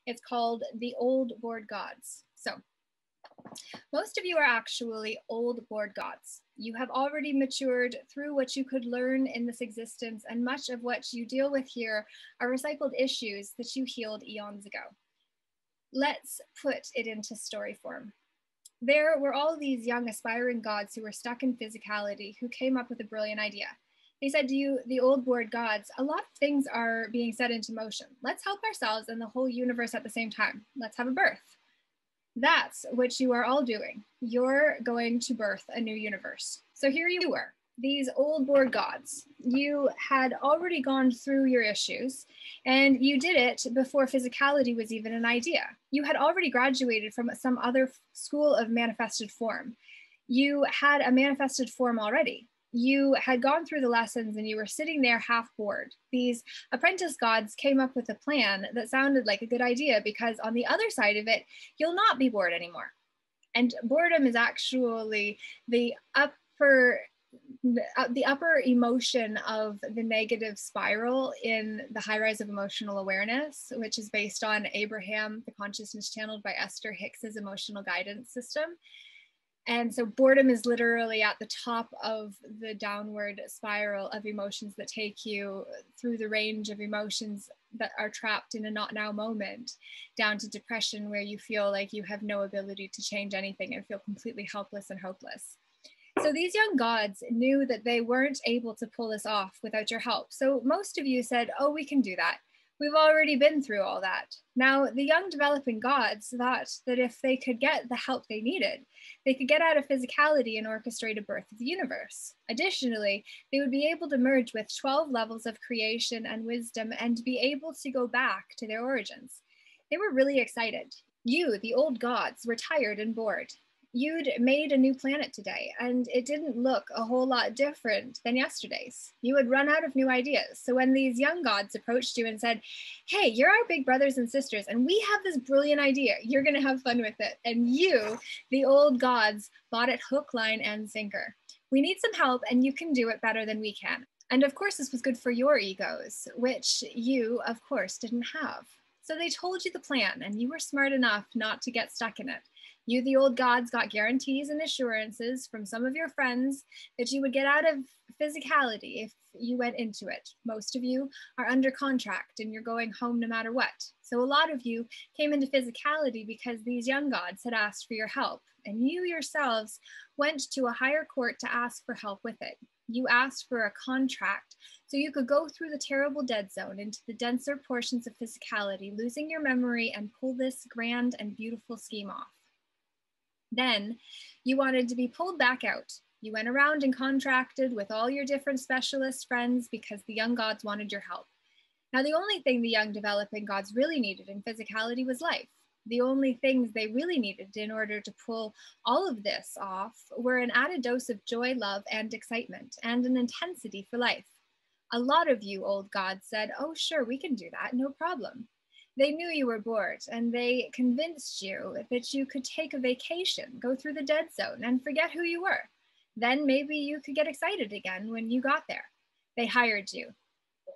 It's called The Old Board Gods. So, most of you are actually old board gods. You have already matured through what you could learn in this existence, and much of what you deal with here are recycled issues that you healed eons ago. Let's put it into story form. There were all these young aspiring gods who were stuck in physicality who came up with a brilliant idea. They said to you, the old board gods, a lot of things are being set into motion. Let's help ourselves and the whole universe at the same time. Let's have a birth. That's what you are all doing. You're going to birth a new universe. So here you were, these old board gods. You had already gone through your issues, and you did it before physicality was even an idea. You had already graduated from some other school of manifested form. You had a manifested form already. You had gone through the lessons and you were sitting there half bored. These apprentice gods came up with a plan that sounded like a good idea because on the other side of it, you'll not be bored anymore. And boredom is actually the upper emotion of the negative spiral in the high rise of emotional awareness, which is based on Abraham, the consciousness channeled by Esther Hicks's emotional guidance system. And so boredom is literally at the top of the downward spiral of emotions that take you through the range of emotions that are trapped in a not now moment, down to depression, where you feel like you have no ability to change anything and feel completely helpless and hopeless. So these young gods knew that they weren't able to pull this off without your help. So most of you said, oh, we can do that. We've already been through all that. Now, the young developing gods thought that if they could get the help they needed, they could get out of physicality and orchestrate a birth of the universe. Additionally, they would be able to merge with 12 levels of creation and wisdom and be able to go back to their origins. They were really excited. You, the old gods, were tired and bored. You'd made a new planet today, and it didn't look a whole lot different than yesterday's. You had run out of new ideas. So when these young gods approached you and said, hey, you're our big brothers and sisters, and we have this brilliant idea. You're going to have fun with it. And you, the old gods, bought it hook, line, and sinker. We need some help, and you can do it better than we can. And of course, this was good for your egos, which you, of course, didn't have. So they told you the plan, and you were smart enough not to get stuck in it. You, the old gods, got guarantees and assurances from some of your friends that you would get out of physicality if you went into it. Most of you are under contract and you're going home no matter what. So a lot of you came into physicality because these young gods had asked for your help, and you yourselves went to a higher court to ask for help with it. You asked for a contract so you could go through the terrible dead zone into the denser portions of physicality, losing your memory, and pull this grand and beautiful scheme off. Then you wanted to be pulled back out. You went around and contracted with all your different specialist friends because the young gods wanted your help. Now, the only thing the young developing gods really needed in physicality was life. The only things they really needed in order to pull all of this off were an added dose of joy, love, and excitement, and an intensity for life. A lot of you old gods said, oh, sure, we can do that, no problem. They knew you were bored, and they convinced you that you could take a vacation, go through the dead zone, and forget who you were. Then maybe you could get excited again when you got there. They hired you,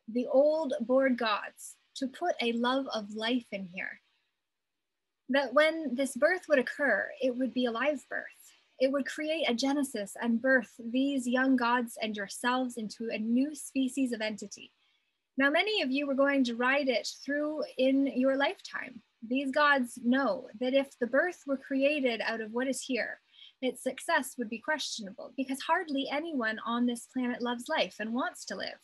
the old bored gods, to put a love of life in here. That when this birth would occur, it would be a live birth. It would create a genesis and birth these young gods and yourselves into a new species of entity. Now, many of you were going to ride it through in your lifetime. These gods know that if the birth were created out of what is here, its success would be questionable because hardly anyone on this planet loves life and wants to live.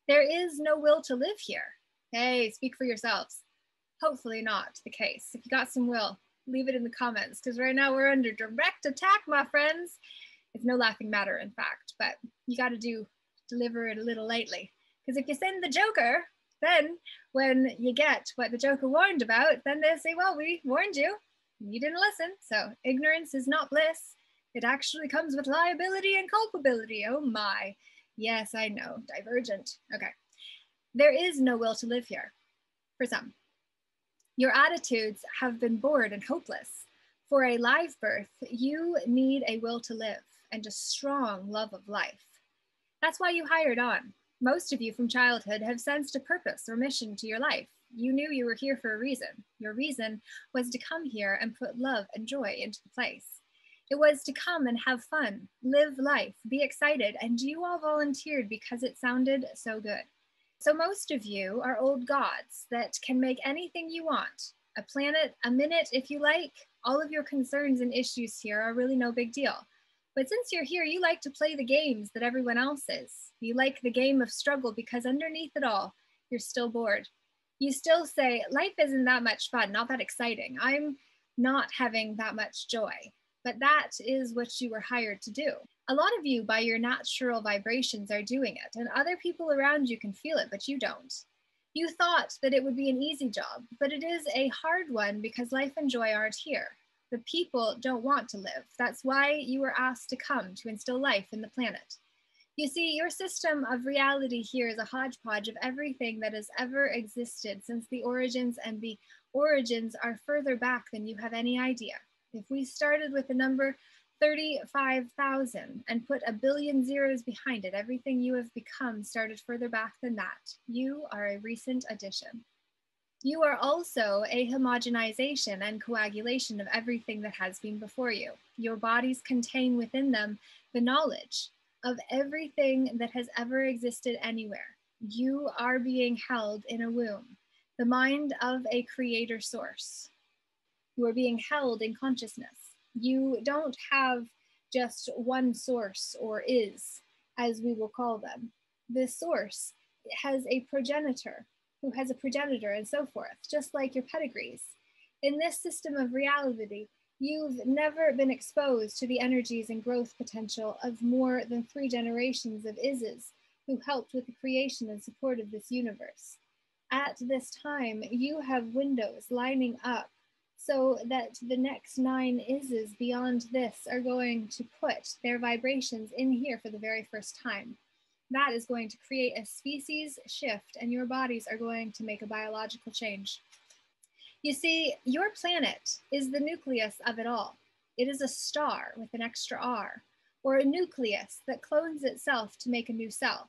There is no will to live here. Hey, speak for yourselves. Hopefully not the case. If you got some will, leave it in the comments because right now we're under direct attack, my friends. It's no laughing matter, in fact, but you got to deliver it a little lightly. Because if you send the Joker, then when you get what the Joker warned about, then they say, well, we warned you. You didn't listen. So ignorance is not bliss. It actually comes with liability and culpability. Oh my. Yes, I know. Divergent. Okay. There is no will to live here for some. Your attitudes have been bored and hopeless. For a live birth, you need a will to live and a strong love of life. That's why you hired on. Most of you from childhood have sensed a purpose or mission to your life. You knew you were here for a reason. Your reason was to come here and put love and joy into the place. It was to come and have fun, live life, be excited, and you all volunteered because it sounded so good. So most of you are old gods that can make anything you want. A planet, a minute if you like. All of your concerns and issues here are really no big deal. But since you're here, you like to play the games that everyone else is. You like the game of struggle because underneath it all, you're still bored. You still say, life isn't that much fun, not that exciting. I'm not having that much joy. But that is what you were hired to do. A lot of you, by your natural vibrations, are doing it, and other people around you can feel it, but you don't. You thought that it would be an easy job, but it is a hard one because life and joy aren't here. The people don't want to live. That's why you were asked to come to instill life in the planet. You see, your system of reality here is a hodgepodge of everything that has ever existed since the origins, and the origins are further back than you have any idea. If we started with the number 35,000 and put a billion zeros behind it, everything you have become started further back than that. You are a recent addition. You are also a homogenization and coagulation of everything that has been before you. Your bodies contain within them the knowledge of everything that has ever existed anywhere. You are being held in a womb, the mind of a creator source. You are being held in consciousness. You don't have just one source, or is, as we will call them. This source has a progenitor who has a progenitor, and so forth, just like your pedigrees. In this system of reality, you've never been exposed to the energies and growth potential of more than 3 generations of Ises who helped with the creation and support of this universe. At this time, you have windows lining up so that the next 9 Ises beyond this are going to put their vibrations in here for the very first time. That is going to create a species shift, and your bodies are going to make a biological change. You see, your planet is the nucleus of it all. It is a star with an extra R, or a nucleus that clones itself to make a new cell.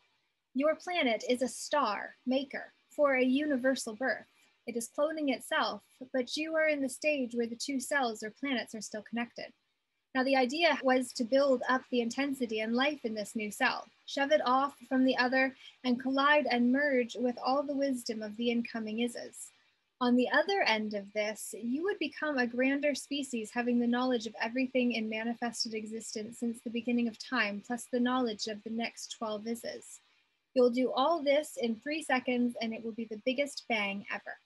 Your planet is a star maker for a universal birth. It is cloning itself, but you are in the stage where the 2 cells or planets are still connected. Now, the idea was to build up the intensity and life in this new cell, shove it off from the other, and collide and merge with all the wisdom of the incoming Ises. On the other end of this, you would become a grander species having the knowledge of everything in manifested existence since the beginning of time, plus the knowledge of the next 12 Ises. You'll do all this in 3 seconds, and it will be the biggest bang ever.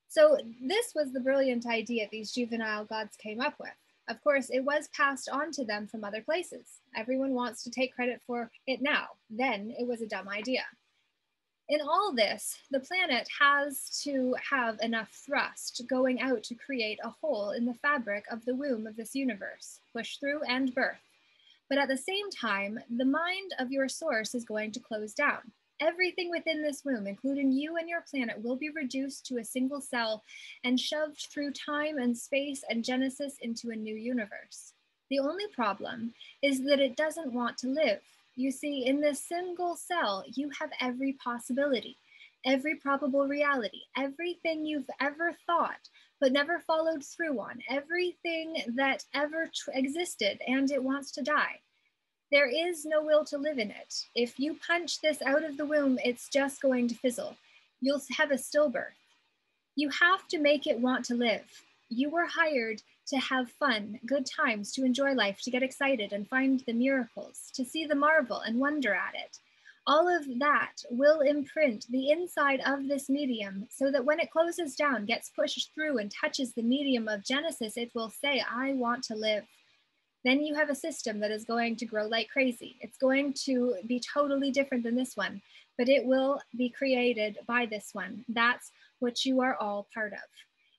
So this was the brilliant idea these juvenile gods came up with. Of course, it was passed on to them from other places. Everyone wants to take credit for it now. Then it was a dumb idea. In all this, the planet has to have enough thrust going out to create a hole in the fabric of the womb of this universe, push through and birth. But at the same time, the mind of your source is going to close down. Everything within this womb, including you and your planet, will be reduced to a single cell and shoved through time and space and Genesis into a new universe. The only problem is that it doesn't want to live. You see, in this single cell, you have every possibility, every probable reality, everything you've ever thought, but never followed through on, everything that ever existed, and it wants to die. There is no will to live in it. If you punch this out of the womb, it's just going to fizzle. You'll have a stillbirth. You have to make it want to live. You were hired to have fun, good times, to enjoy life, to get excited and find the miracles, to see the marvel and wonder at it. All of that will imprint the inside of this medium so that when it closes down, gets pushed through and touches the medium of Genesis, it will say, I want to live. Then you have a system that is going to grow like crazy. It's going to be totally different than this one, but it will be created by this one. That's what you are all part of.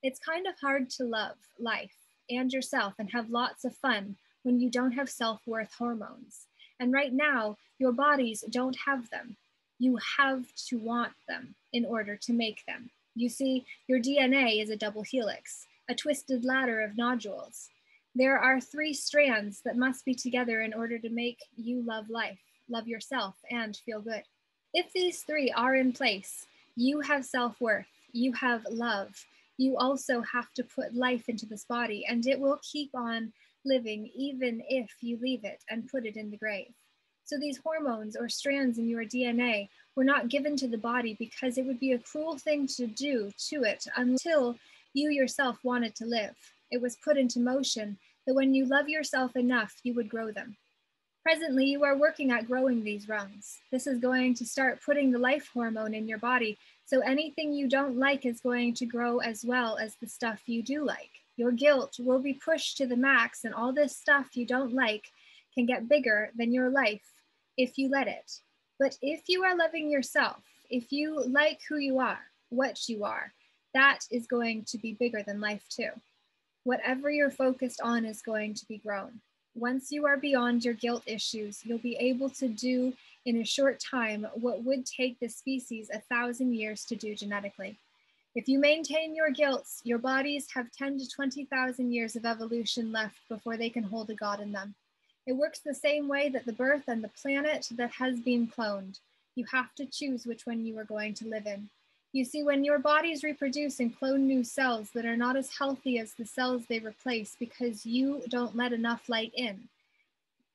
It's kind of hard to love life and yourself and have lots of fun when you don't have self-worth hormones. And right now, your bodies don't have them. You have to want them in order to make them. You see, your DNA is a double helix, a twisted ladder of nodules. There are 3 strands that must be together in order to make you love life, love yourself, and feel good. If these 3 are in place, you have self-worth. you have love. You also have to put life into this body, and it will keep on living even if you leave it and put it in the grave. So these hormones or strands in your DNA were not given to the body because it would be a cruel thing to do to it until you yourself wanted to live. It was put into motion that when you love yourself enough, you would grow them. Presently, you are working at growing these rungs. This is going to start putting the life hormone in your body, so anything you don't like is going to grow as well as the stuff you do like. Your guilt will be pushed to the max, and all this stuff you don't like can get bigger than your life if you let it. But if you are loving yourself, if you like who you are, what you are, that is going to be bigger than life too. Whatever you're focused on is going to be grown. Once you are beyond your guilt issues, you'll be able to do in a short time what would take the species 1,000 years to do genetically. If you maintain your guilts, your bodies have 10 to 20,000 years of evolution left before they can hold a God in them. It works the same way that the birth and the planet that has been cloned. You have to choose which one you are going to live in. You see, when your bodies reproduce and clone new cells that are not as healthy as the cells they replace because you don't let enough light in.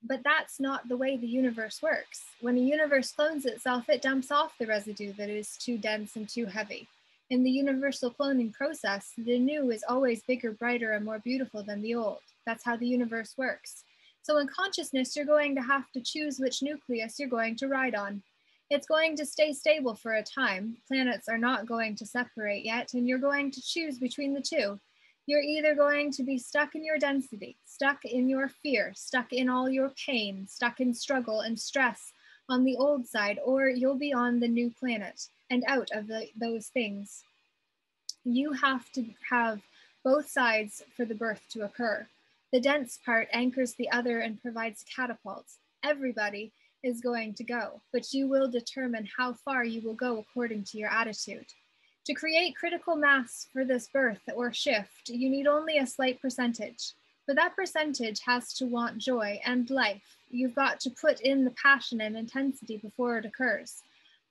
But that's not the way the universe works. When a universe clones itself, it dumps off the residue that is too dense and too heavy. In the universal cloning process, the new is always bigger, brighter, and more beautiful than the old. That's how the universe works. So in consciousness, you're going to have to choose which nucleus you're going to ride on. It's going to stay stable for a time. Planets are not going to separate yet, and you're going to choose between the two. You're either going to be stuck in your density, stuck in your fear, stuck in all your pain, stuck in struggle and stress on the old side, or you'll be on the new planet and out of those things. You have to have both sides for the birth to occur. The dense part anchors the other and provides catapults. Everybody is going to go, but you will determine how far you will go according to your attitude. To create critical mass for this birth or shift, you need only a slight percentage, but that percentage has to want joy and life. You've got to put in the passion and intensity before it occurs.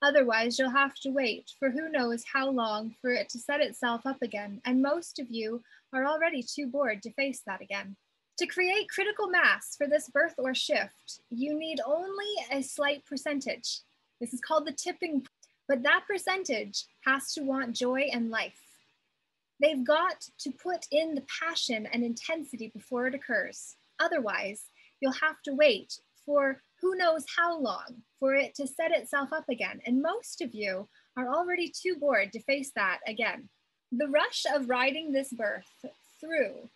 Otherwise, you'll have to wait for who knows how long for it to set itself up again, and most of you are already too bored to face that again. To create critical mass for this birth or shift, you need only a slight percentage. This is called the tipping point, but that percentage has to want joy and life. They've got to put in the passion and intensity before it occurs. Otherwise, you'll have to wait for who knows how long for it to set itself up again, and most of you are already too bored to face that again. The rush of riding this birth through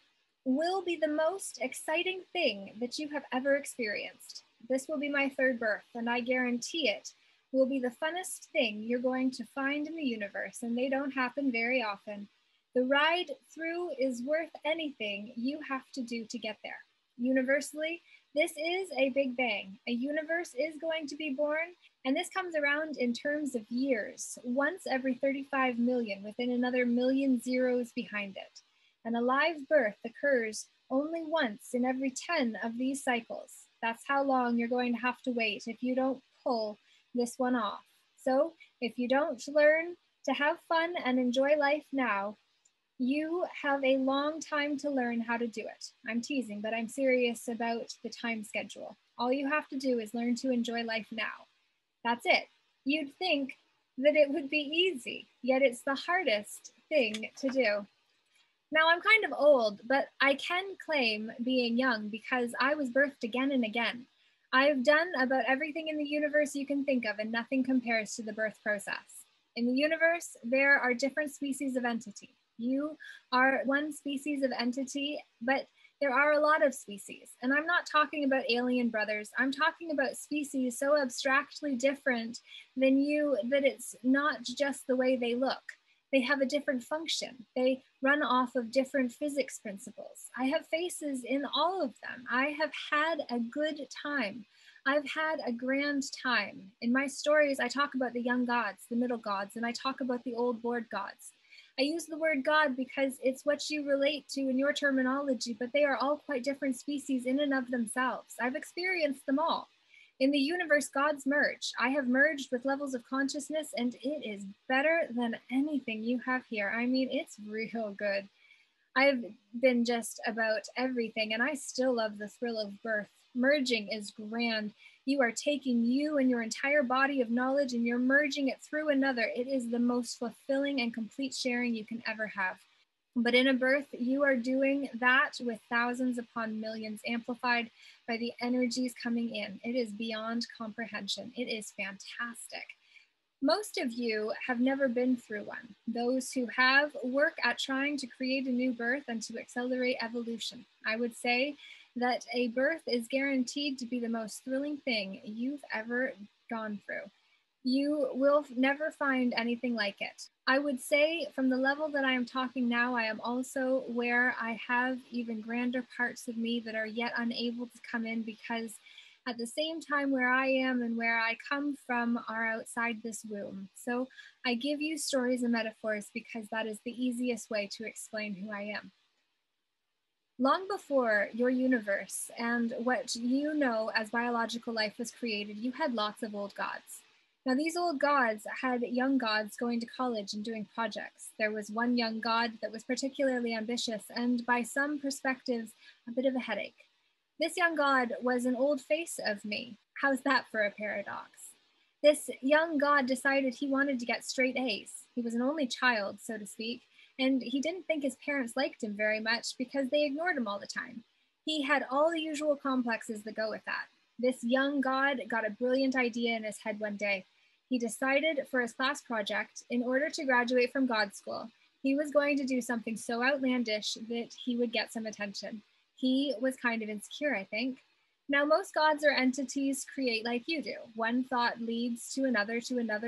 will be the most exciting thing that you have ever experienced. This will be my third birth, and I guarantee it will be the funnest thing you're going to find in the universe, and they don't happen very often. The ride through is worth anything you have to do to get there. Universally, this is a big bang. A universe is going to be born, and this comes around in terms of years, once every 35 million, within another million zeros behind it. An alive birth occurs only once in every 10 of these cycles. That's how long you're going to have to wait if you don't pull this one off. So if you don't learn to have fun and enjoy life now, you have a long time to learn how to do it. I'm teasing, but I'm serious about the time schedule. All you have to do is learn to enjoy life now. That's it. You'd think that it would be easy, yet it's the hardest thing to do. Now, I'm kind of old, but I can claim being young because I was birthed again and again. I've done about everything in the universe you can think of, and nothing compares to the birth process. In the universe, there are different species of entity. You are one species of entity, but there are a lot of species. And I'm not talking about alien brothers. I'm talking about species so abstractly different than you that it's not just the way they look. They have a different function. They run off of different physics principles. I have faces in all of them. I have had a good time. I've had a grand time. In my stories, I talk about the young gods, the middle gods, and I talk about the old bored gods. I use the word God because it's what you relate to in your terminology, but they are all quite different species in and of themselves. I've experienced them all. In the universe, God's merge. I have merged with levels of consciousness, and it is better than anything you have here. I mean, it's real good. I've been just about everything, and I still love the thrill of birth. Merging is grand. You are taking you and your entire body of knowledge and you're merging it through another. It is the most fulfilling and complete sharing you can ever have. But in a birth, you are doing that with thousands upon millions amplified by the energies coming in. It is beyond comprehension. It is fantastic. Most of you have never been through one. Those who have work at trying to create a new birth and to accelerate evolution. I would say that a birth is guaranteed to be the most thrilling thing you've ever gone through. You will never find anything like it. I would say from the level that I am talking now, I am also where I have even grander parts of me that are yet unable to come in because at the same time where I am and where I come from are outside this womb. So I give you stories and metaphors because that is the easiest way to explain who I am. Long before your universe and what you know as biological life was created, you had lots of old gods. Now, these old gods had young gods going to college and doing projects. There was one young god that was particularly ambitious and, by some perspectives, a bit of a headache. This young god was an old face of me. How's that for a paradox? This young god decided he wanted to get straight A's. He was an only child, so to speak, and he didn't think his parents liked him very much because they ignored him all the time. He had all the usual complexes that go with that. This young god got a brilliant idea in his head one day. He decided for his class project, in order to graduate from God school, he was going to do something so outlandish that he would get some attention. He was kind of insecure, I think. Now, most gods or entities create like you do. One thought leads to another,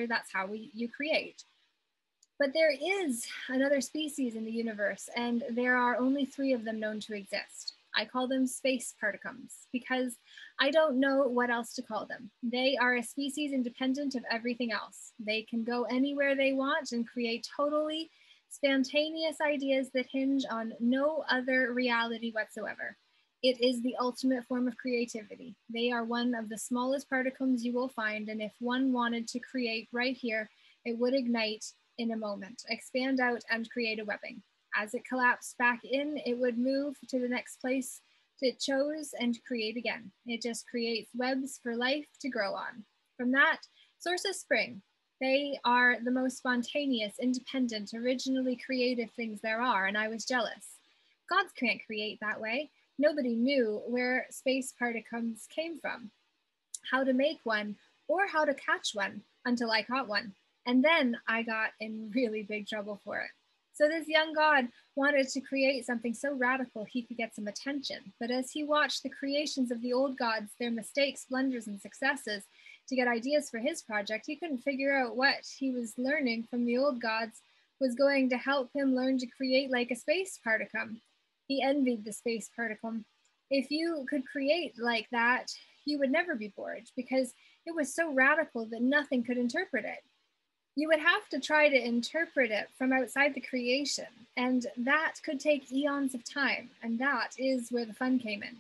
that's how you create. But there is another species in the universe, and there are only 3 of them known to exist. I call them space particums because I don't know what else to call them. They are a species independent of everything else. They can go anywhere they want and create totally spontaneous ideas that hinge on no other reality whatsoever. It is the ultimate form of creativity. They are one of the smallest particums you will find, and if one wanted to create right here, it would ignite in a moment, expand out and create a webbing. As it collapsed back in, it would move to the next place it chose and create again. It just creates webs for life to grow on. From that, sources spring. They are the most spontaneous, independent, originally creative things there are, and I was jealous. Gods can't create that way. Nobody knew where space particums came from, how to make one, or how to catch one until I caught one. And then I got in really big trouble for it. So this young god wanted to create something so radical he could get some attention. But as he watched the creations of the old gods, their mistakes, blunders, and successes to get ideas for his project, he couldn't figure out what he was learning from the old gods was going to help him learn to create like a space particum. He envied the space particum. If you could create like that, you would never be bored because it was so radical that nothing could interpret it. You would have to try to interpret it from outside the creation, and that could take eons of time, and that is where the fun came in.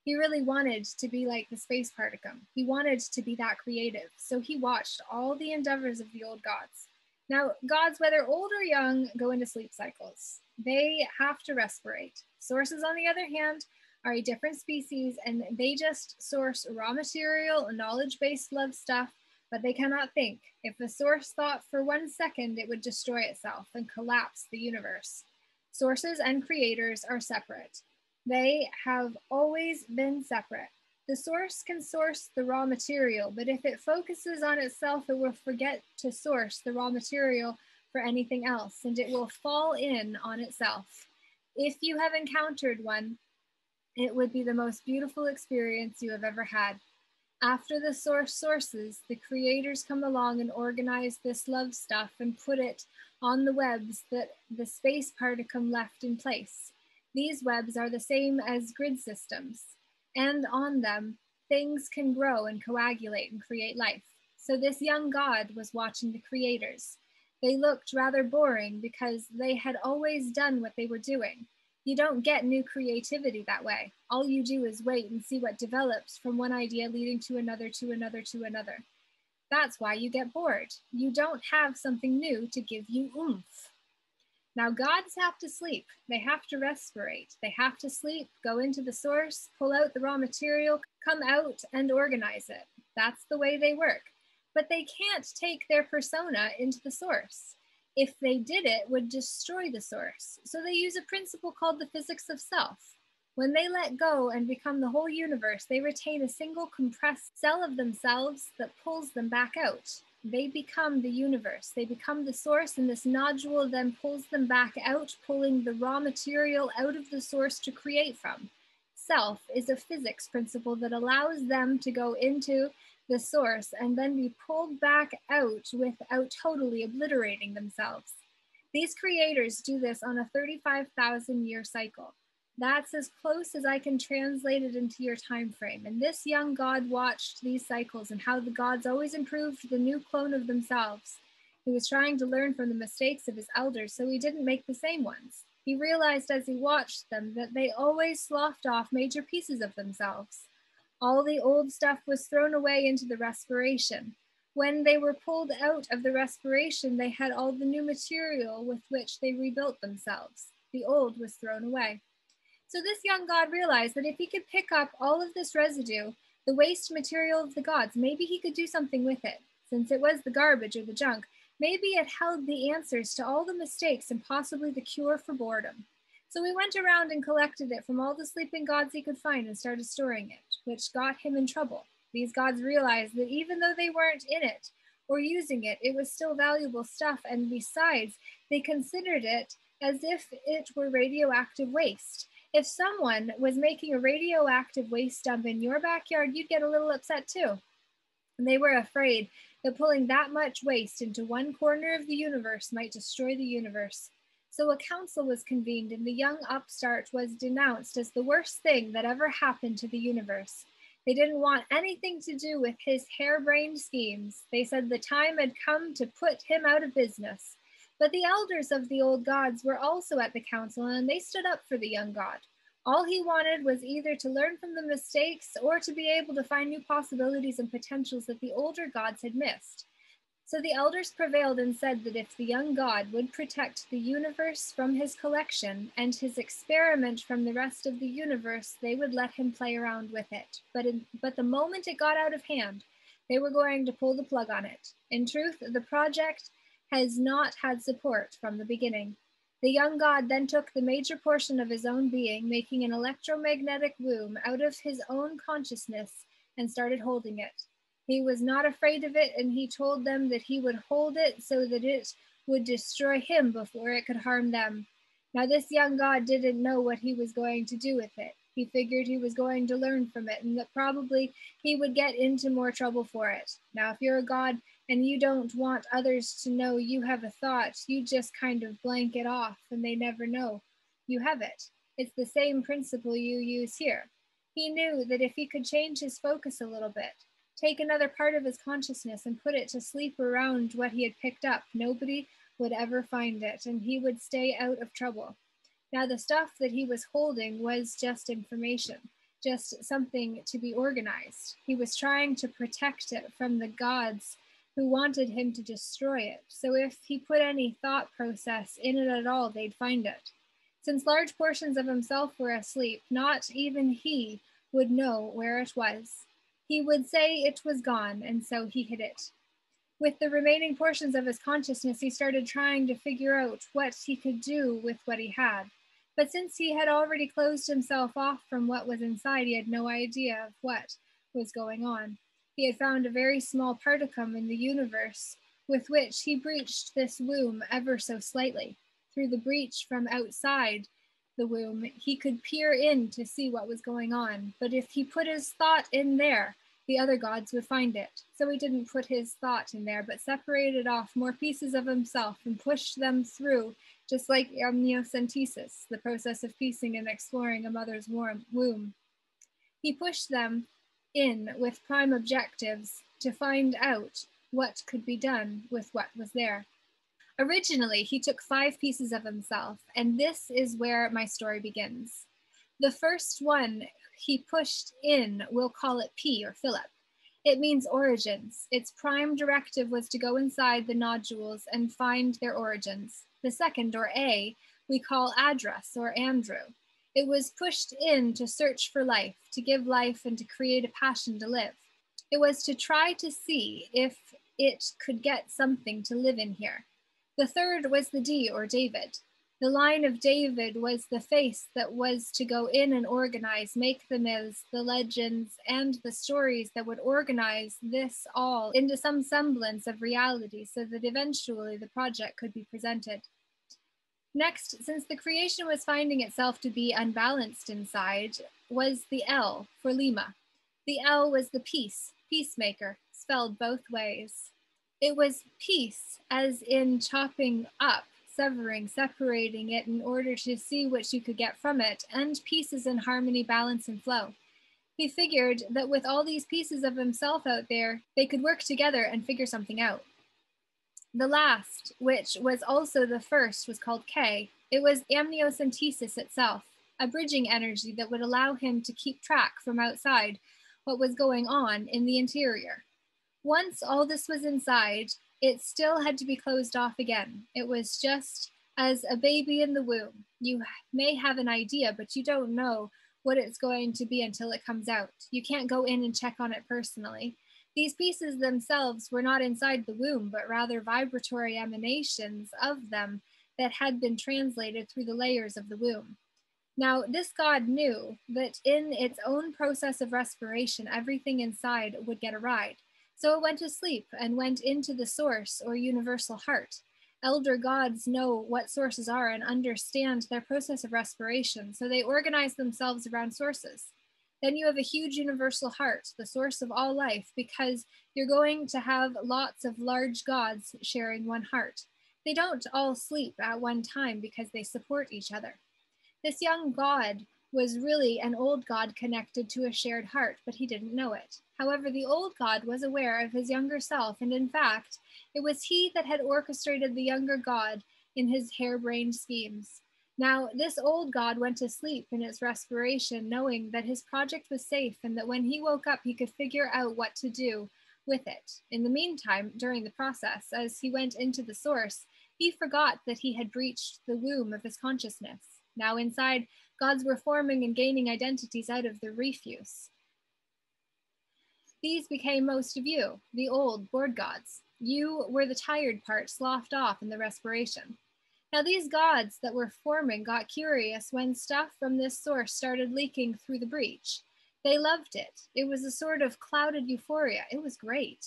He really wanted to be like the space particum. He wanted to be that creative, so he watched all the endeavors of the old gods. Now, gods, whether old or young, go into sleep cycles. They have to respirate. Sources, on the other hand, are a different species, and they just source raw material, knowledge-based love stuff, but they cannot think. If the source thought for 1 second, it would destroy itself and collapse the universe. Sources and creators are separate. They have always been separate. The source can source the raw material, but if it focuses on itself, it will forget to source the raw material for anything else, and it will fall in on itself. If you have encountered one, it would be the most beautiful experience you have ever had. After the source sources, the creators come along and organize this love stuff and put it on the webs that the space particum left in place. These webs are the same as grid systems, and on them, things can grow and coagulate and create life. So this young god was watching the creators. They looked rather boring because they had always done what they were doing. You don't get new creativity that way. All you do is wait and see what develops from one idea leading to another, to another, to another. That's why you get bored. You don't have something new to give you oomph. Now, gods have to sleep. They have to respirate. They have to sleep, go into the source, pull out the raw material, come out and organize it. That's the way they work. But they can't take their persona into the source. If they did, it would destroy the source. So they use a principle called the physics of self. When they let go and become the whole universe, they retain a single compressed cell of themselves that pulls them back out. They become the universe. They become the source, and this nodule then pulls them back out, pulling the raw material out of the source to create from. Self is a physics principle that allows them to go into the source and then be pulled back out without totally obliterating themselves. These creators do this on a 35,000-year cycle. That's as close as I can translate it into your time frame. And this young god watched these cycles and how the gods always improved the new clone of themselves. He was trying to learn from the mistakes of his elders so he didn't make the same ones. He realized as he watched them that they always sloughed off major pieces of themselves. All the old stuff was thrown away into the respiration. When they were pulled out of the respiration, they had all the new material with which they rebuilt themselves. The old was thrown away. So this young god realized that if he could pick up all of this residue, the waste material of the gods, maybe he could do something with it. Since it was the garbage or the junk, maybe it held the answers to all the mistakes and possibly the cure for boredom. So he went around and collected it from all the sleeping gods he could find and started storing it, which got him in trouble. These gods realized that even though they weren't in it or using it, it was still valuable stuff, and besides, they considered it as if it were radioactive waste. If someone was making a radioactive waste dump in your backyard, you'd get a little upset too. And they were afraid that pulling that much waste into one corner of the universe might destroy the universe. So a council was convened, and the young upstart was denounced as the worst thing that ever happened to the universe. They didn't want anything to do with his harebrained schemes. They said the time had come to put him out of business. But the elders of the old gods were also at the council, and they stood up for the young god. All he wanted was either to learn from the mistakes or to be able to find new possibilities and potentials that the older gods had missed. So the elders prevailed and said that if the young god would protect the universe from his collection and his experiment from the rest of the universe, they would let him play around with it. But the moment it got out of hand, they were going to pull the plug on it. In truth, the project has not had support from the beginning. The young god then took the major portion of his own being, making an electromagnetic womb out of his own consciousness, and started holding it. He was not afraid of it, and he told them that he would hold it so that it would destroy him before it could harm them. Now, this young god didn't know what he was going to do with it. He figured he was going to learn from it, and that probably he would get into more trouble for it. Now, if you're a god and you don't want others to know you have a thought, you just kind of blank it off, and they never know you have it. It's the same principle you use here. He knew that if he could change his focus a little bit, take another part of his consciousness and put it to sleep around what he had picked up, nobody would ever find it, and he would stay out of trouble. Now, the stuff that he was holding was just information, just something to be organized. He was trying to protect it from the gods who wanted him to destroy it. So if he put any thought process in it at all, they'd find it. Since large portions of himself were asleep, not even he would know where it was. He would say it was gone, and so he hid it. With the remaining portions of his consciousness, he started trying to figure out what he could do with what he had. But since he had already closed himself off from what was inside, he had no idea of what was going on. He had found a very small particum in the universe with which he breached this womb ever so slightly. Through the breach from outside the womb, he could peer in to see what was going on. But if he put his thought in there, the other gods would find it. So he didn't put his thought in there, but separated off more pieces of himself and pushed them through, just like amniocentesis, the process of piecing and exploring a mother's womb. He pushed them in with prime objectives to find out what could be done with what was there. Originally, he took 5 pieces of himself, and this is where my story begins. The first one he pushed in, we'll call it P or Philip. It means origins. Its prime directive was to go inside the nodules and find their origins. The second, or A, we call address or Andrew. It was pushed in to search for life, to give life, and to create a passion to live. It was to try to see if it could get something to live in here. The third was the D, or David. The line of David was the face that was to go in and organize, make the myths, the legends, and the stories that would organize this all into some semblance of reality so that eventually the project could be presented. Next, since the creation was finding itself to be unbalanced inside, was the L for Lima. The L was the peace, peacemaker, spelled both ways. It was peace, as in chopping up, severing, separating it in order to see what you could get from it, and pieces in harmony, balance, and flow. He figured that with all these pieces of himself out there, they could work together and figure something out. The last, which was also the first, was called K. It was amniocentesis itself, a bridging energy that would allow him to keep track from outside what was going on in the interior. Once all this was inside, it still had to be closed off again. It was just as a baby in the womb. You may have an idea, but you don't know what it's going to be until it comes out. You can't go in and check on it personally. These pieces themselves were not inside the womb, but rather vibratory emanations of them that had been translated through the layers of the womb. Now, this God knew that in its own process of respiration, everything inside would get a ride. So it went to sleep and went into the source or universal heart. Elder gods know what sources are and understand their process of respiration, so they organize themselves around sources. Then you have a huge universal heart, the source of all life, because you're going to have lots of large gods sharing one heart. They don't all sleep at one time because they support each other. This young god was really an old god connected to a shared heart, but he didn't know it. However, the old god was aware of his younger self, and in fact, it was he that had orchestrated the younger god in his harebrained schemes. Now, this old god went to sleep in its respiration, knowing that his project was safe and that when he woke up, he could figure out what to do with it. In the meantime, during the process, as he went into the source, he forgot that he had breached the womb of his consciousness. Now inside, gods were forming and gaining identities out of the refuse. These became most of you, the old, bored gods. You were the tired part, sloughed off in the respiration. Now these gods that were forming got curious when stuff from this source started leaking through the breach. They loved it. It was a sort of clouded euphoria. It was great.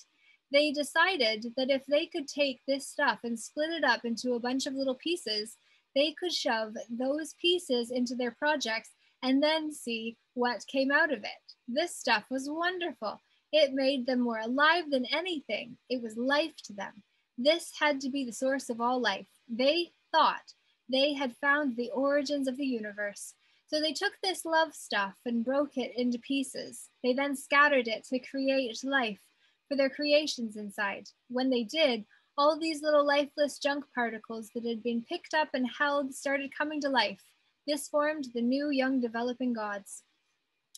They decided that if they could take this stuff and split it up into a bunch of little pieces, they could shove those pieces into their projects and then see what came out of it. This stuff was wonderful. It made them more alive than anything. It was life to them. This had to be the source of all life. They thought they had found the origins of the universe. So they took this love stuff and broke it into pieces. They then scattered it to create life for their creations inside. When they did, all these little lifeless junk particles that had been picked up and held started coming to life. This formed the new young developing gods.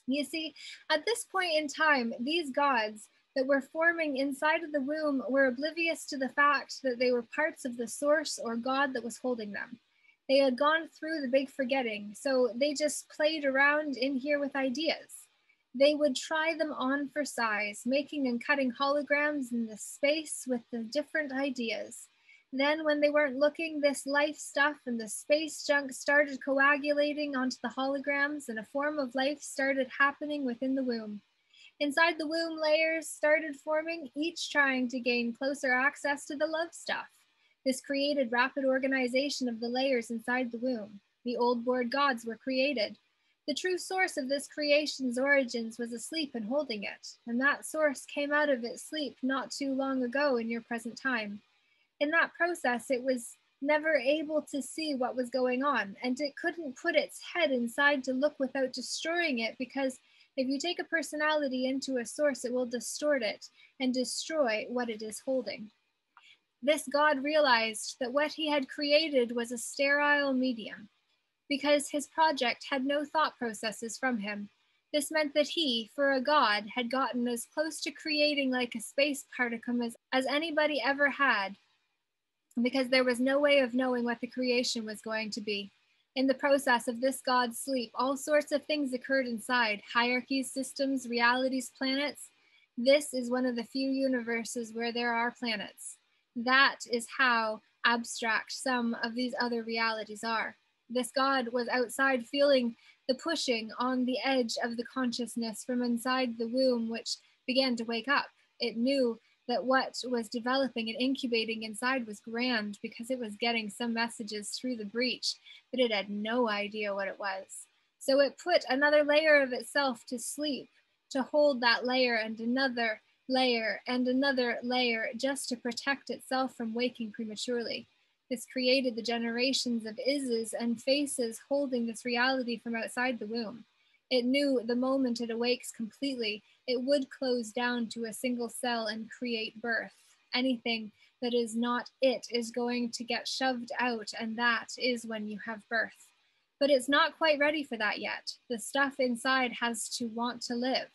You see, at this point in time, these gods that were forming inside of the womb were oblivious to the fact that they were parts of the source or God that was holding them. They had gone through the big forgetting, so they just played around in here with ideas. They would try them on for size, making and cutting holograms in the space with the different ideas. Then when they weren't looking, this life stuff and the space junk started coagulating onto the holograms and a form of life started happening within the womb. Inside the womb, layers started forming, each trying to gain closer access to the love stuff. This created rapid organization of the layers inside the womb. The old bored gods were created. The true source of this creation's origins was asleep and holding it, and that source came out of its sleep not too long ago in your present time. In that process, it was never able to see what was going on, and it couldn't put its head inside to look without destroying it, because if you take a personality into a source, it will distort it and destroy what it is holding. This God realized that what he had created was a sterile medium, because his project had no thought processes from him. This meant that he, for a god, had gotten as close to creating like a space particle as anybody ever had, because there was no way of knowing what the creation was going to be. In the process of this god's sleep, all sorts of things occurred inside: hierarchies, systems, realities, planets. This is one of the few universes where there are planets. That is how abstract some of these other realities are. This god was outside, feeling the pushing on the edge of the consciousness from inside the womb, which began to wake up. It knew that what was developing and incubating inside was grand, because it was getting some messages through the breach, but it had no idea what it was. So it put another layer of itself to sleep, to hold that layer and another layer and another layer, just to protect itself from waking prematurely. This created the generations of ises and faces holding this reality from outside the womb. It knew the moment it awakes completely, it would close down to a single cell and create birth. Anything that is not it is going to get shoved out, and that is when you have birth. But it's not quite ready for that yet. The stuff inside has to want to live.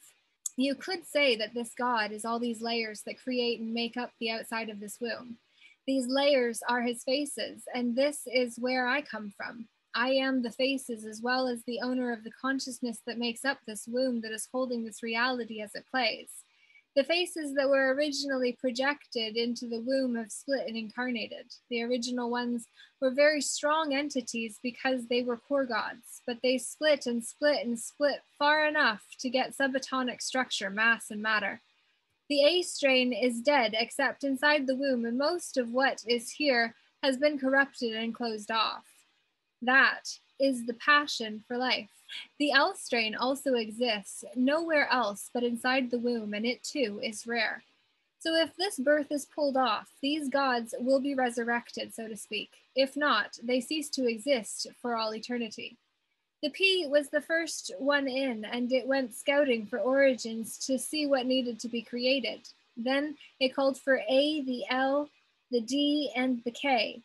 You could say that this God is all these layers that create and make up the outside of this womb. These layers are his faces, and this is where I come from. I am the faces, as well as the owner of the consciousness that makes up this womb that is holding this reality as it plays. The faces that were originally projected into the womb have split and incarnated. The original ones were very strong entities because they were core gods, but they split and split and split far enough to get subatomic structure, mass, and matter. The A strain is dead, except inside the womb, and most of what is here has been corrupted and closed off. That is the passion for life. The L strain also exists nowhere else but inside the womb, and it too is rare. So if this birth is pulled off, these gods will be resurrected, so to speak. If not, they cease to exist for all eternity. The P was the first one in, and it went scouting for origins to see what needed to be created. Then it called for A, the L, the D, and the K.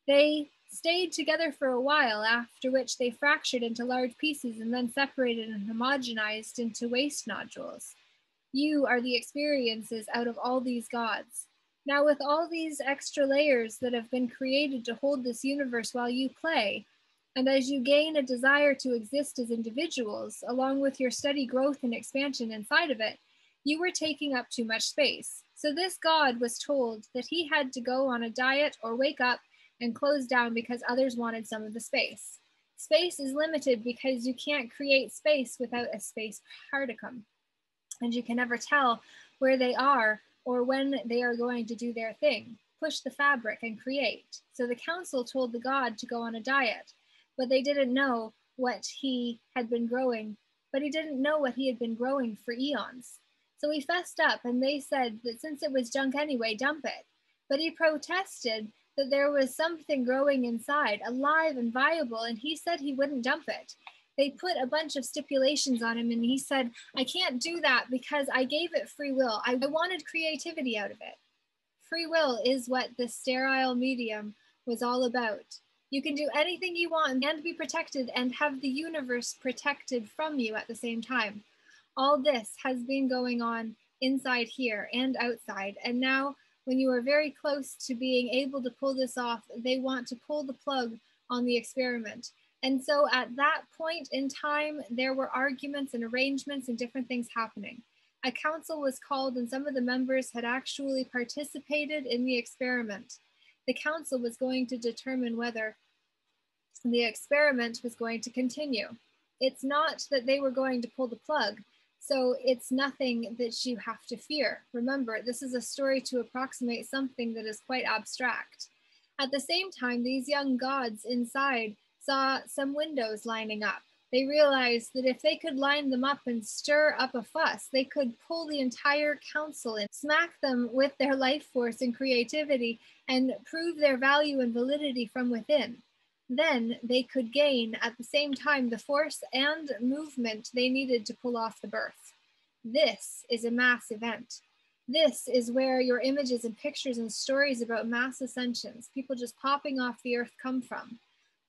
They stayed together for a while, after which they fractured into large pieces and then separated and homogenized into waste nodules. You are the experiences out of all these gods. Now, with all these extra layers that have been created to hold this universe while you play, and as you gain a desire to exist as individuals, along with your steady growth and expansion inside of it, you were taking up too much space. So this god was told that he had to go on a diet or wake up and close down because others wanted some of the space. Space is limited because you can't create space without a space particum, and you can never tell where they are or when they are going to do their thing, push the fabric and create. So the council told the god to go on a diet, but they didn't know what he had been growing, but he didn't know what he had been growing for eons. So he fessed up, and they said that since it was junk anyway, dump it. But he protested that there was something growing inside, alive and viable, and he said he wouldn't dump it. They put a bunch of stipulations on him, and he said, I can't do that because I gave it free will. I wanted creativity out of it. Free will is what the sterile medium was all about. You can do anything you want and be protected and have the universe protected from you at the same time. All this has been going on inside here and outside, and now when you are very close to being able to pull this off, they want to pull the plug on the experiment. And so at that point in time, there were arguments and arrangements and different things happening. A council was called, and some of the members had actually participated in the experiment. The council was going to determine whether the experiment was going to continue. It's not that they were going to pull the plug, so it's nothing that you have to fear. Remember, this is a story to approximate something that is quite abstract. At the same time, these young gods inside saw some windows lining up. They realized that if they could line them up and stir up a fuss, they could pull the entire council in, smack them with their life force and creativity, and prove their value and validity from within. Then they could gain at the same time the force and movement they needed to pull off the birth. This is a mass event. This is where your images and pictures and stories about mass ascensions, people just popping off the earth, come from.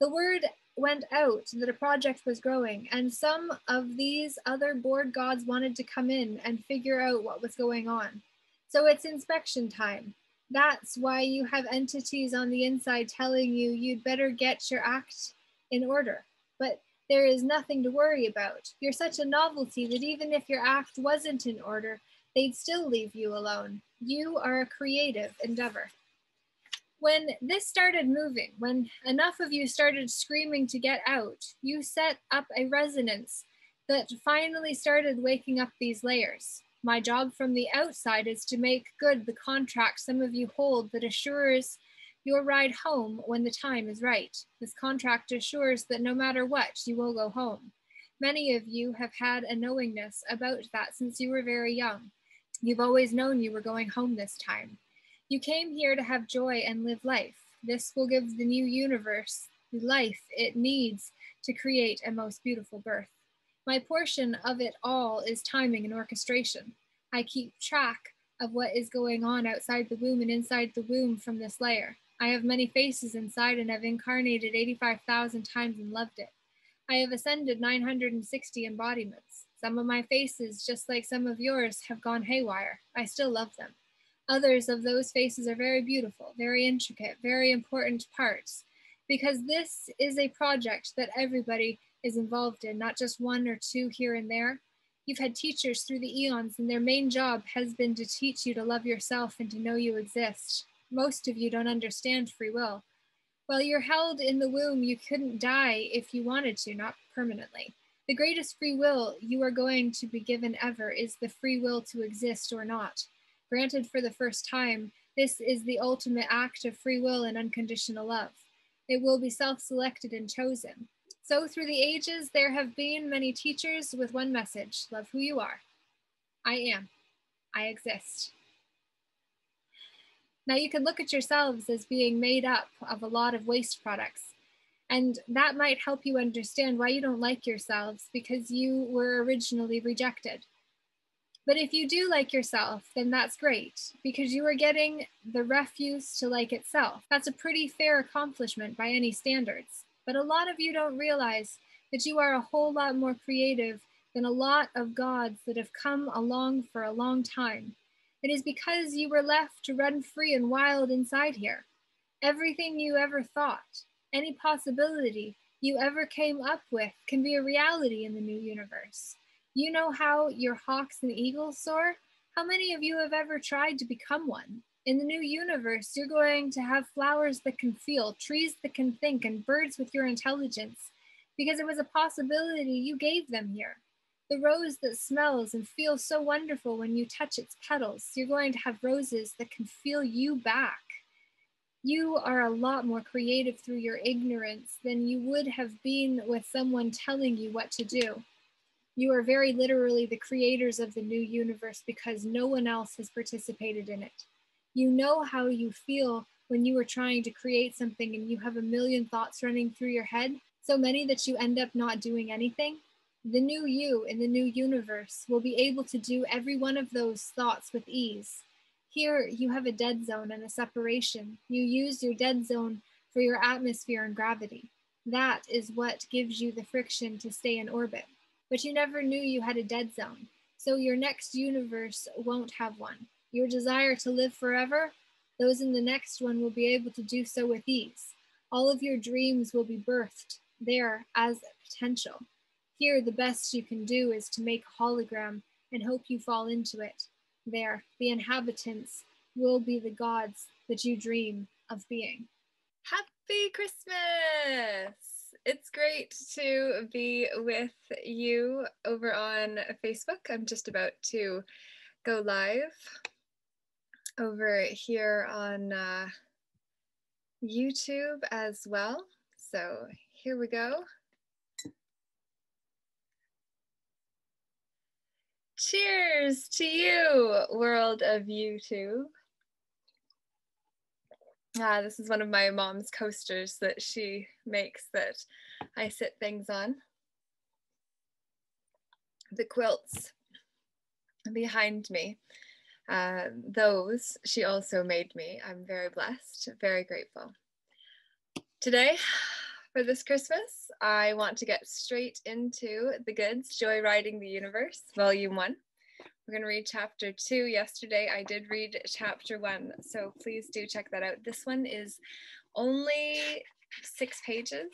The word went out that a project was growing, and some of these other bored gods wanted to come in and figure out what was going on. So it's inspection time. That's why you have entities on the inside telling you you'd better get your act in order. But there is nothing to worry about. You're such a novelty that even if your act wasn't in order, they'd still leave you alone. You are a creative endeavor. When this started moving, when enough of you started screaming to get out, you set up a resonance that finally started waking up these layers. My job from the outside is to make good the contract some of you hold that assures your ride home when the time is right. This contract assures that no matter what, you will go home. Many of you have had a knowingness about that since you were very young. You've always known you were going home this time. You came here to have joy and live life. This will give the new universe the life it needs to create a most beautiful birth. My portion of it all is timing and orchestration. I keep track of what is going on outside the womb and inside the womb from this layer. I have many faces inside and have incarnated 85,000 times and loved it. I have ascended 960 embodiments. Some of my faces, just like some of yours, have gone haywire. I still love them. Others of those faces are very beautiful, very intricate, very important parts, because this is a project that everybody is involved in, not just one or two here and there. You've had teachers through the eons, and their main job has been to teach you to love yourself and to know you exist. Most of you don't understand free will. While you're held in the womb, you couldn't die if you wanted to, not permanently. The greatest free will you are going to be given ever is the free will to exist or not. Granted for the first time, this is the ultimate act of free will and unconditional love. It will be self-selected and chosen. So through the ages, there have been many teachers with one message: love who you are. I am. I exist. Now you can look at yourselves as being made up of a lot of waste products, and that might help you understand why you don't like yourselves, because you were originally rejected. But if you do like yourself, then that's great, because you are getting the refuse to like itself. That's a pretty fair accomplishment by any standards. But a lot of you don't realize that you are a whole lot more creative than a lot of gods that have come along for a long time. It is because you were left to run free and wild inside here. Everything you ever thought, any possibility you ever came up with, can be a reality in the new universe. You know how your hawks and eagles soar? How many of you have ever tried to become one? In the new universe, you're going to have flowers that can feel, trees that can think, and birds with your intelligence, because it was a possibility you gave them here. The rose that smells and feels so wonderful when you touch its petals, you're going to have roses that can feel you back. You are a lot more creative through your ignorance than you would have been with someone telling you what to do. You are very literally the creators of the new universe because no one else has participated in it. You know how you feel when you are trying to create something and you have a million thoughts running through your head, so many that you end up not doing anything. The new you in the new universe will be able to do every one of those thoughts with ease. Here, you have a dead zone and a separation. You use your dead zone for your atmosphere and gravity. That is what gives you the friction to stay in orbit. But you never knew you had a dead zone, so your next universe won't have one. Your desire to live forever, those in the next one will be able to do so with ease. All of your dreams will be birthed there as potential. Here, the best you can do is to make a hologram and hope you fall into it. There, the inhabitants will be the gods that you dream of being. Happy Christmas! It's great to be with you over on Facebook. I'm just about to go live over here on YouTube as well. So here we go. Cheers to you, world of YouTube. This is one of my mom's coasters that she makes that I sit things on. The quilts behind me Those she also made me. I'm very blessed, very grateful. Today, for this Christmas, I want to get straight into the goods, Joyriding the Universe, Volume 1. We're going to read Chapter 2. Yesterday, I did read Chapter 1, so please do check that out. This one is only 6 pages,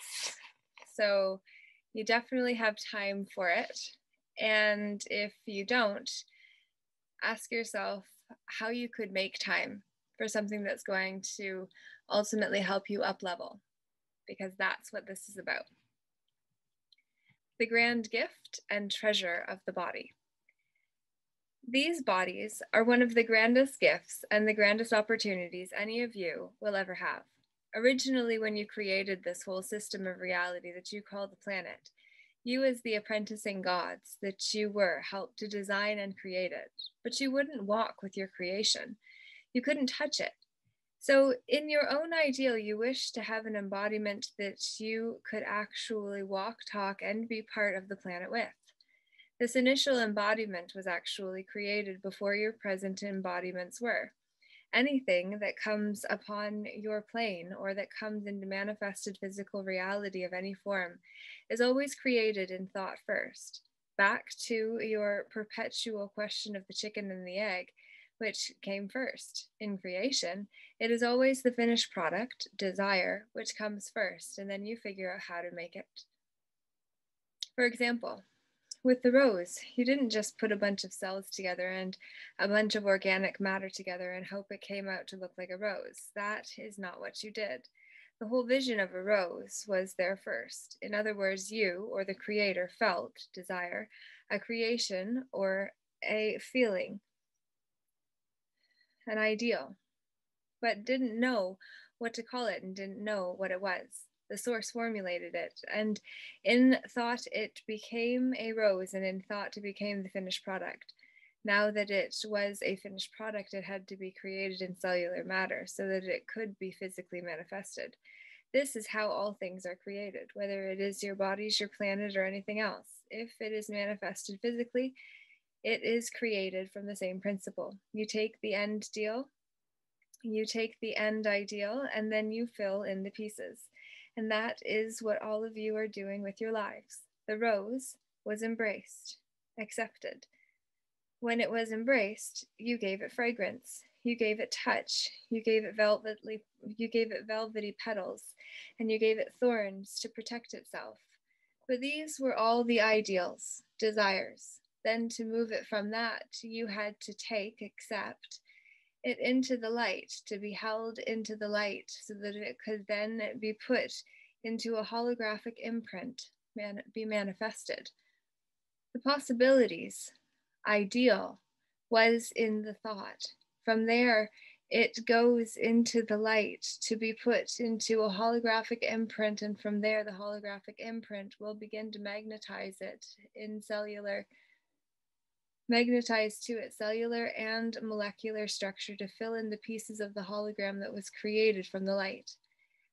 so you definitely have time for it. And if you don't, ask yourself how you could make time for something that's going to ultimately help you up level, because that's what this is about. The grand gift and treasure of the body. These bodies are one of the grandest gifts and the grandest opportunities any of you will ever have. Originally, when you created this whole system of reality that you call the planet, you as the apprenticing gods that you were helped to design and create it, but you wouldn't walk with your creation. You couldn't touch it. So in your own ideal, you wish to have an embodiment that you could actually walk, talk, and be part of the planet with. This initial embodiment was actually created before your present embodiments were. Anything that comes upon your plane or that comes into manifested physical reality of any form is always created in thought first. Back to your perpetual question of the chicken and the egg, which came first. In creation, it is always the finished product, desire, which comes first, and then you figure out how to make it. For example, with the rose, you didn't just put a bunch of cells together and a bunch of organic matter together and hope it came out to look like a rose. That is not what you did. The whole vision of a rose was there first. In other words, you, or the creator, felt desire, a creation or a feeling, an ideal, but didn't know what to call it and didn't know what it was. The source formulated it, and in thought it became a rose, and in thought it became the finished product. Now that it was a finished product, it had to be created in cellular matter so that it could be physically manifested. This is how all things are created, whether it is your bodies, your planet, or anything else. If it is manifested physically, it is created from the same principle. You take the end deal, you take the end ideal, and then you fill in the pieces. And that is what all of you are doing with your lives. The rose was embraced, accepted. When it was embraced, you gave it fragrance, you gave it touch, you gave it velvety petals, and you gave it thorns to protect itself. But these were all the ideals, desires. Then to move it from that, you had to accept it into the light, to be held into the light so that it could then be put into a holographic imprint, be manifested. The possibilities, ideal, was in the thought. From there, it goes into the light to be put into a holographic imprint, and from there, the holographic imprint will begin to magnetize it in magnetize to its cellular and molecular structure to fill in the pieces of the hologram that was created from the light.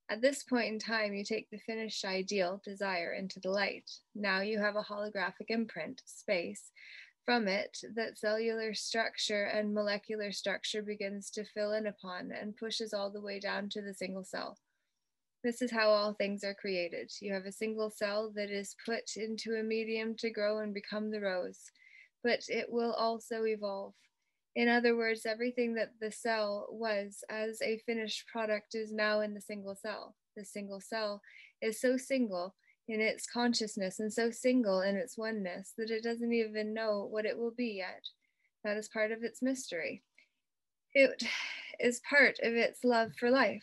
At this point in time, you take the finished ideal, desire, into the light. Now you have a holographic imprint, space. From it, that cellular structure and molecular structure begins to fill in upon and pushes all the way down to the single cell. This is how all things are created. You have a single cell that is put into a medium to grow and become the rose, but it will also evolve. In other words, everything that the cell was as a finished product is now in the single cell. The single cell is so single in its consciousness and so single in its oneness that it doesn't even know what it will be yet. That is part of its mystery. It is part of its love for life.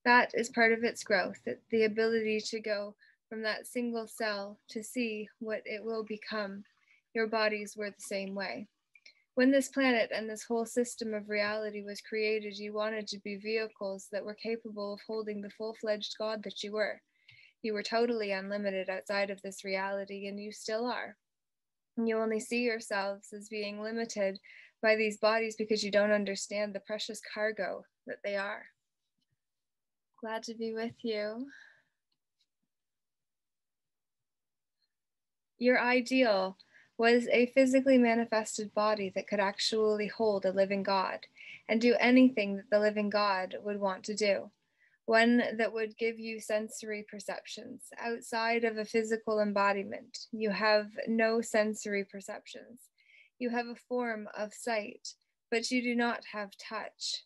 That is part of its growth, the ability to go from that single cell to see what it will become. Your bodies were the same way. When this planet and this whole system of reality was created, you wanted to be vehicles that were capable of holding the full-fledged God that you were. You were totally unlimited outside of this reality, and you still are. And you only see yourselves as being limited by these bodies because you don't understand the precious cargo that they are. Glad to be with you. Your ideal was a physically manifested body that could actually hold a living God and do anything that the living God would want to do. One that would give you sensory perceptions. Outside of a physical embodiment, you have no sensory perceptions. You have a form of sight, but you do not have touch.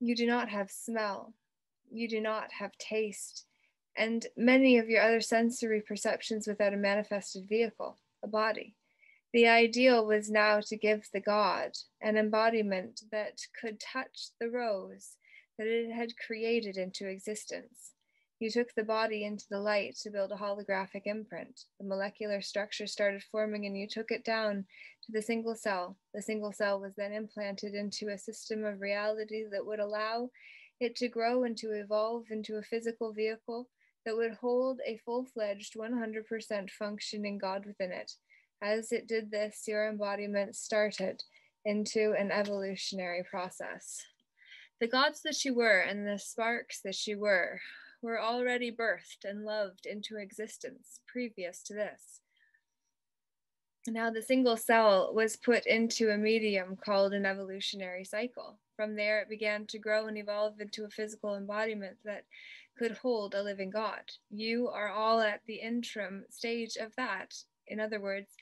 You do not have smell. You do not have taste, and many of your other sensory perceptions without a manifested vehicle, a body. The ideal was now to give the God an embodiment that could touch the rose that it had created into existence. You took the body into the light to build a holographic imprint. The molecular structure started forming and you took it down to the single cell. The single cell was then implanted into a system of reality that would allow it to grow and to evolve into a physical vehicle that would hold a full-fledged 100% functioning God within it. As it did this, your embodiment started into an evolutionary process. The gods that you were and the sparks that you were already birthed and loved into existence previous to this. Now the single cell was put into a medium called an evolutionary cycle. From there, it began to grow and evolve into a physical embodiment that could hold a living God. You are all at the interim stage of that. In other words,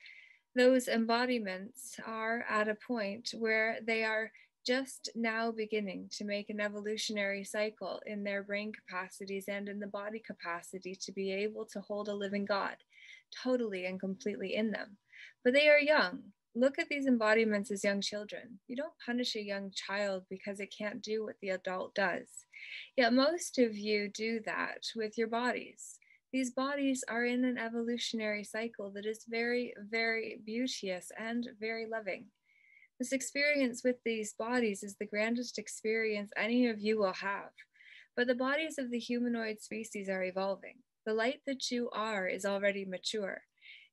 those embodiments are at a point where they are just now beginning to make an evolutionary cycle in their brain capacities and in the body capacity to be able to hold a living God totally and completely in them. But they are young. Look at these embodiments as young children. You don't punish a young child because it can't do what the adult does. Yet most of you do that with your bodies. These bodies are in an evolutionary cycle that is very, very beauteous and very loving. This experience with these bodies is the grandest experience any of you will have. But the bodies of the humanoid species are evolving. The light that you are is already mature.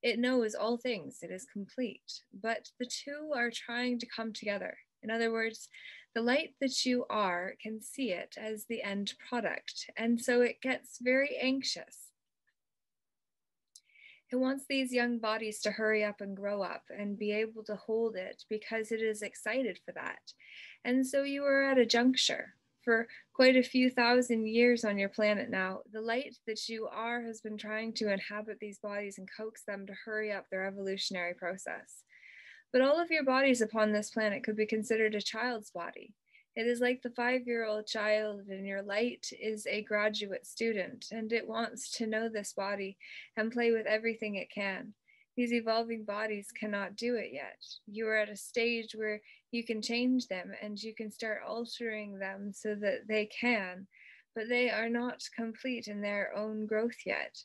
It knows all things, it is complete, but the two are trying to come together. In other words, the light that you are can see it as the end product, and so it gets very anxious. It wants these young bodies to hurry up and grow up and be able to hold it because it is excited for that. And so you are at a juncture. For quite a few thousand years on your planet now, the light that you are has been trying to inhabit these bodies and coax them to hurry up their evolutionary process. But all of your bodies upon this planet could be considered a child's body. It is like the 5-year-old child, and your light is a graduate student, and it wants to know this body and play with everything it can. These evolving bodies cannot do it yet. You are at a stage where you can change them and you can start altering them so that they can, but they are not complete in their own growth yet.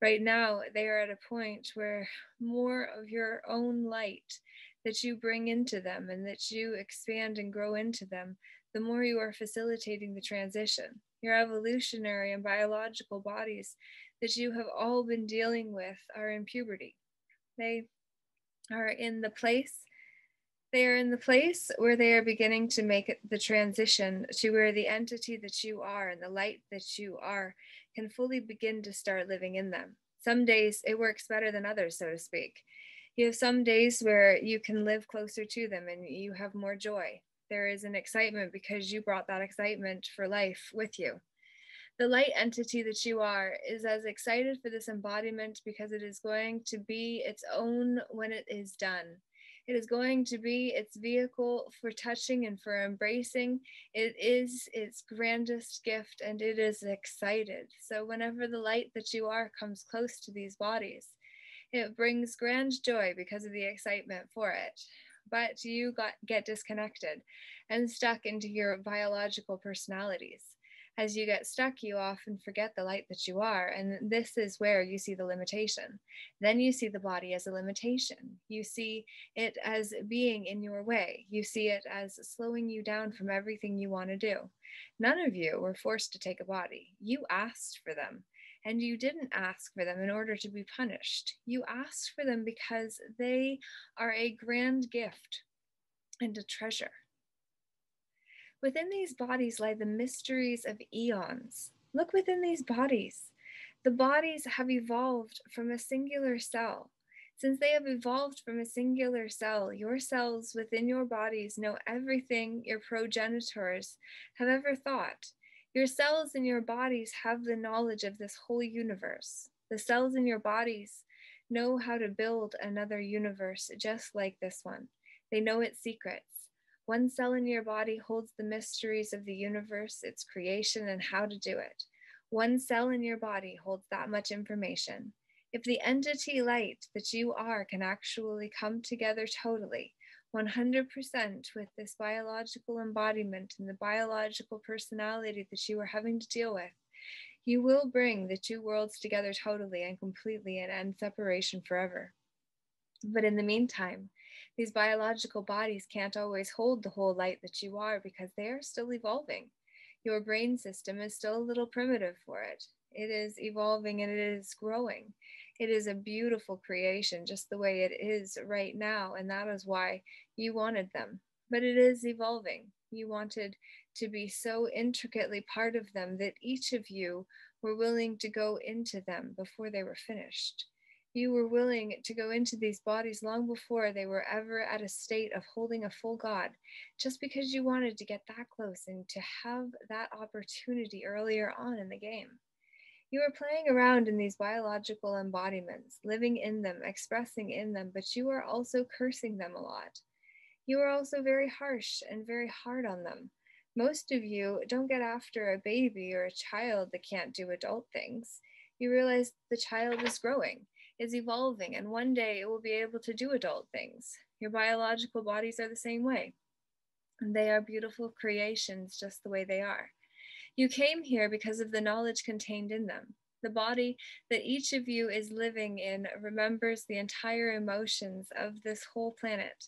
Right now, they are at a point where more of your own light that you bring into them and that you expand and grow into them, the more you are facilitating the transition. Your evolutionary and biological bodies that you have all been dealing with are in puberty. They are in the place where they are beginning to make it the transition to where the entity that you are and the light that you are can fully begin to start living in them. Some days it works better than others, so to speak. You have some days where you can live closer to them and you have more joy. There is an excitement because you brought that excitement for life with you. The light entity that you are is as excited for this embodiment because it is going to be its own when it is done. It is going to be its vehicle for touching and for embracing. It is its grandest gift and it is excited. So whenever the light that you are comes close to these bodies, it brings grand joy because of the excitement for it. But you get disconnected and stuck into your biological personalities. As you get stuck, you often forget the light that you are, and this is where you see the limitation. Then you see the body as a limitation. You see it as being in your way. You see it as slowing you down from everything you want to do. None of you were forced to take a body. You asked for them, and you didn't ask for them in order to be punished. You asked for them because they are a grand gift and a treasure. Within these bodies lie the mysteries of eons. Look within these bodies. The bodies have evolved from a singular cell. Since they have evolved from a singular cell, your cells within your bodies know everything your progenitors have ever thought. Your cells in your bodies have the knowledge of this whole universe. The cells in your bodies know how to build another universe just like this one. They know its secrets. One cell in your body holds the mysteries of the universe, its creation, and how to do it. One cell in your body holds that much information. If the entity light that you are can actually come together totally, 100% with this biological embodiment and the biological personality that you are having to deal with, you will bring the two worlds together totally and completely and end separation forever. But in the meantime, these biological bodies can't always hold the whole light that you are because they are still evolving. Your brain system is still a little primitive for it. It is evolving and it is growing. It is a beautiful creation just the way it is right now, and that is why you wanted them. But it is evolving. You wanted to be so intricately part of them that each of you were willing to go into them before they were finished. You were willing to go into these bodies long before they were ever at a state of holding a full God, just because you wanted to get that close and to have that opportunity earlier on in the game. You are playing around in these biological embodiments, living in them, expressing in them, but you are also cursing them a lot. You are also very harsh and very hard on them. Most of you don't get after a baby or a child that can't do adult things. You realize the child is growing, is evolving, and one day it will be able to do adult things. Your biological bodies are the same way. And they are beautiful creations just the way they are. You came here because of the knowledge contained in them. The body that each of you is living in remembers the entire emotions of this whole planet.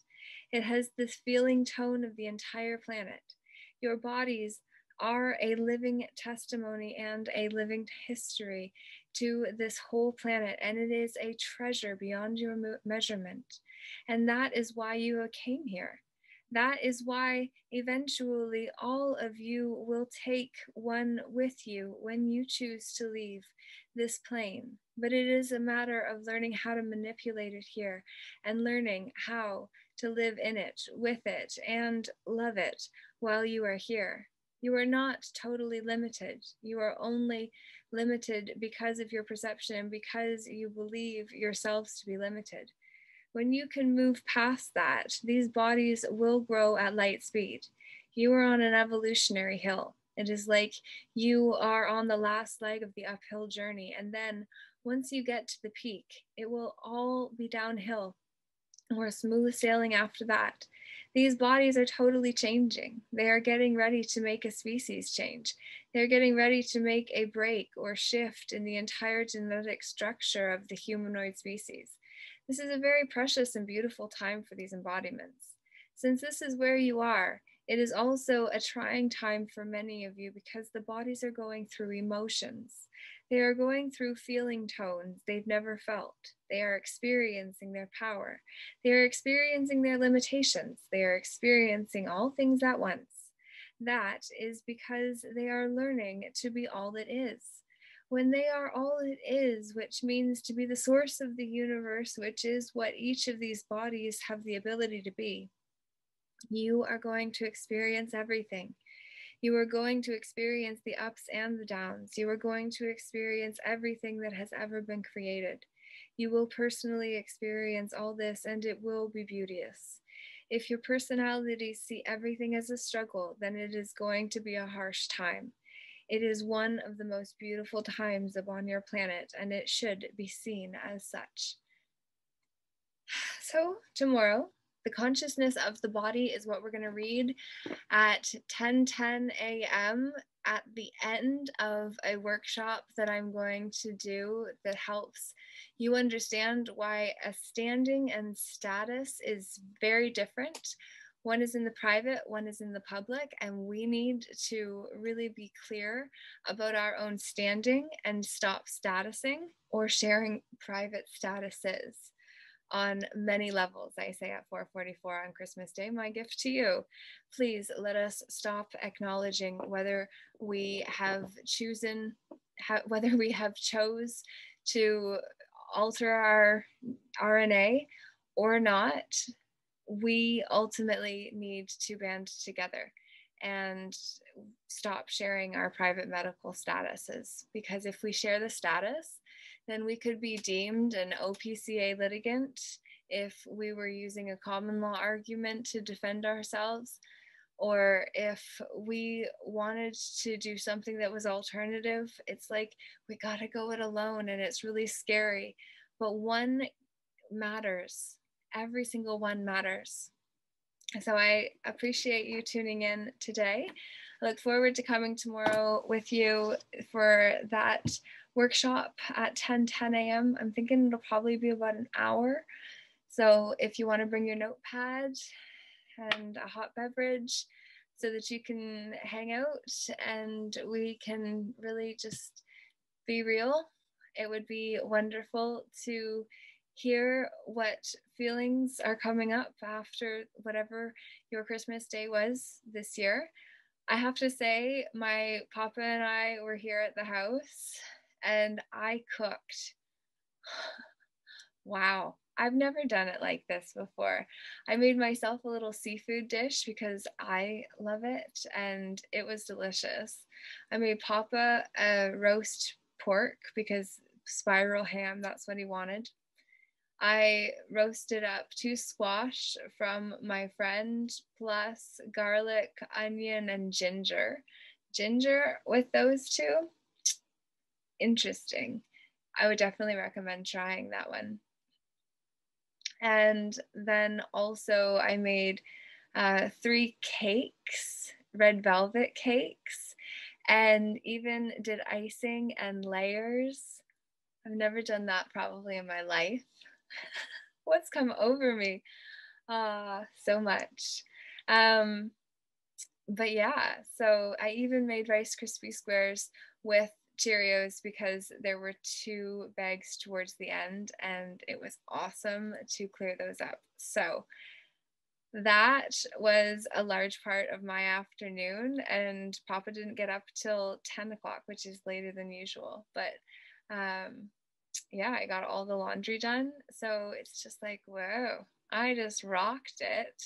It has this feeling tone of the entire planet. Your bodies are a living testimony and a living history to this whole planet, and it is a treasure beyond your measurement. And that is why you came here. That is why eventually all of you will take one with you when you choose to leave this plane. But it is a matter of learning how to manipulate it here and learning how to live in it, with it, and love it while you are here. You are not totally limited. You are only limited because of your perception and because you believe yourselves to be limited. When you can move past that, these bodies will grow at light speed. You are on an evolutionary hill. It is like you are on the last leg of the uphill journey. And then once you get to the peak, it will all be downhill or smooth sailing after that. These bodies are totally changing. They are getting ready to make a species change. They're getting ready to make a break or shift in the entire genetic structure of the humanoid species. This is a very precious and beautiful time for these embodiments. Since this is where you are, it is also a trying time for many of you because the bodies are going through emotions. They are going through feeling tones they've never felt. They are experiencing their power. They are experiencing their limitations. They are experiencing all things at once. That is because they are learning to be all it is. When they are all it is, which means to be the source of the universe, which is what each of these bodies have the ability to be, you are going to experience everything. You are going to experience the ups and the downs. You are going to experience everything that has ever been created. You will personally experience all this, and it will be beauteous. If your personalities see everything as a struggle, then it is going to be a harsh time. It is one of the most beautiful times upon your planet, and it should be seen as such. So tomorrow, the consciousness of the body is what we're going to read at 10:10 a.m. at the end of a workshop that I'm going to do that helps you understand why a standing and status is very different. One is in the private, one is in the public, and we need to really be clear about our own standing and stop statusing or sharing private statuses on many levels. I say at 4:44 on Christmas Day, my gift to you. Please let us stop acknowledging whether we have chose to alter our RNA or not, we ultimately need to band together and stop sharing our private medical statuses, because if we share the status, then we could be deemed an OPCA litigant if we were using a common law argument to defend ourselves, or if we wanted to do something that was alternative. It's like we gotta go it alone, and it's really scary, but one matters. Every single one matters. So I appreciate you tuning in today. I look forward to coming tomorrow with you for that workshop at 10 a.m. I'm thinking it'll probably be about an hour. So if you want to bring your notepad and a hot beverage so that you can hang out and we can really just be real, it would be wonderful to hear what feelings are coming up after whatever your Christmas day was this year. I have to say, my papa and I were here at the house and I cooked. Wow, I've never done it like this before. I made myself a little seafood dish because I love it and it was delicious. I made papa a roast pork because spiral ham, that's what he wanted. I roasted up 2 squash from my friend, plus garlic, onion, and ginger. Ginger with those 2? Interesting. I would definitely recommend trying that one. And then also I made 3 cakes, red velvet cakes, and even did icing and layers. I've never done that probably in my life. What's come over me? So much. But yeah, so I even made Rice Krispie Squares with Cheerios because there were 2 bags towards the end and it was awesome to clear those up. So that was a large part of my afternoon, and Papa didn't get up till 10 o'clock, which is later than usual. But yeah, I got all the laundry done. So it's just like, whoa, I just rocked it.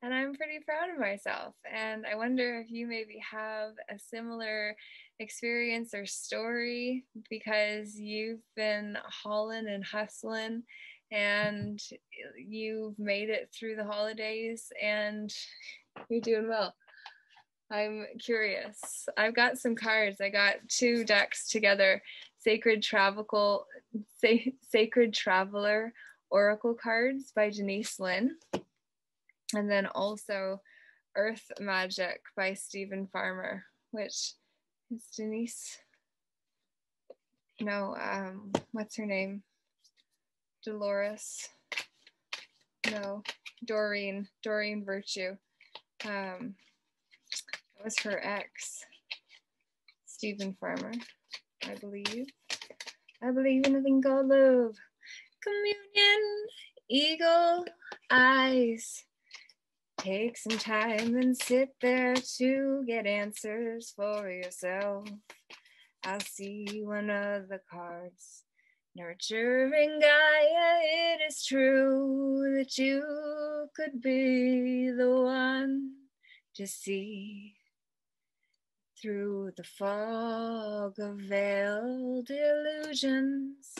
And I'm pretty proud of myself. And I wonder if you maybe have a similar experience or story because you've been hauling and hustling and you've made it through the holidays and you're doing well. I'm curious. I've got some cards. I got 2 decks together. Sacred Traveler Oracle cards by Denise Lynn. And then also Earth Magic by Stephen Farmer, which is Denise. No, what's her name? Dolores. No, Doreen Virtue. That was her ex, Stephen Farmer, I believe. I believe in a thing called love. Communion, eagle eyes. Take some time and sit there to get answers for yourself. I'll see one of the cards. Nurturing Gaia, it is true that you could be the one to see through the fog of veiled illusions.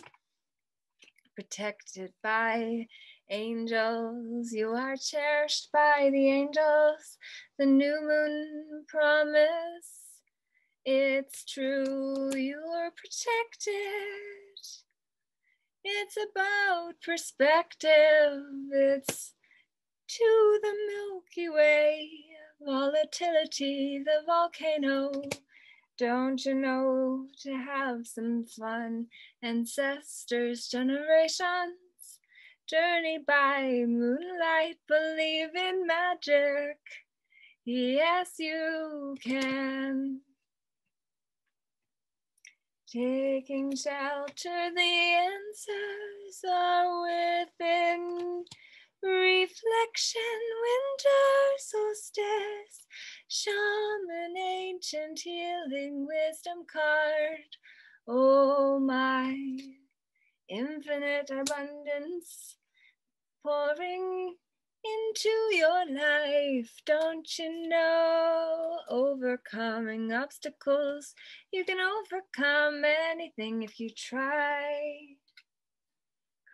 Protected by angels, you are cherished by the angels. The new moon promise, it's true, you are protected. It's about perspective, it's to the Milky Way, volatility, the volcano. Don't you know, to have some fun, ancestors, generations, journey by moonlight, believe in magic, yes you can. Taking shelter, the answers are within. Reflection, winter solstice, shaman, ancient healing wisdom card. Oh my, infinite abundance pouring into your life. Don't you know, overcoming obstacles, you can overcome anything if you try.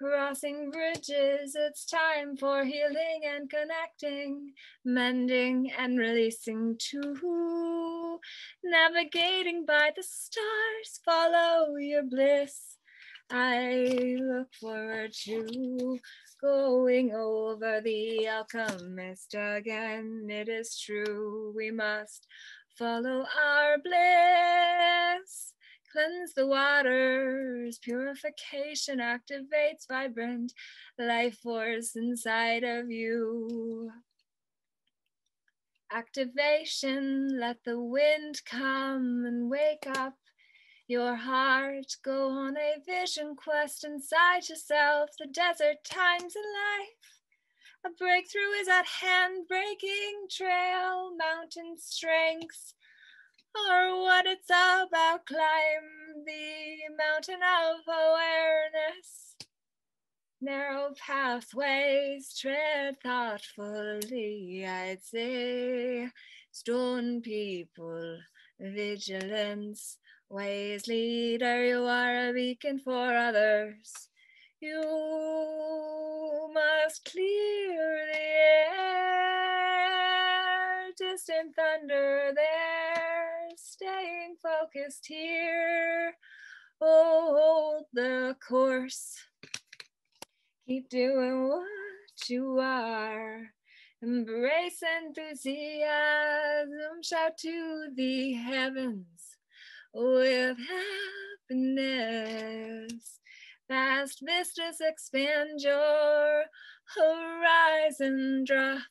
Crossing bridges, it's time for healing and connecting, mending and releasing too. Navigating by the stars, follow your bliss. I look forward to going over the alchemist again. It is true, we must follow our bliss. Cleanse the waters, purification activates vibrant life force inside of you. Activation, let the wind come and wake up your heart. Go on a vision quest inside yourself, the desert times in life. A breakthrough is at hand, breaking trail, mountain strengths are what it's about. Climb the mountain of awareness. Narrow pathways, tread thoughtfully, I'd say. Stone people, vigilance, ways leader, you are a beacon for others. You must clear the air, distant thunder there, staying focused here. Oh, hold the course. Keep doing what you are. Embrace enthusiasm, shout to the heavens with happiness. Vast vistas expand your horizon, drop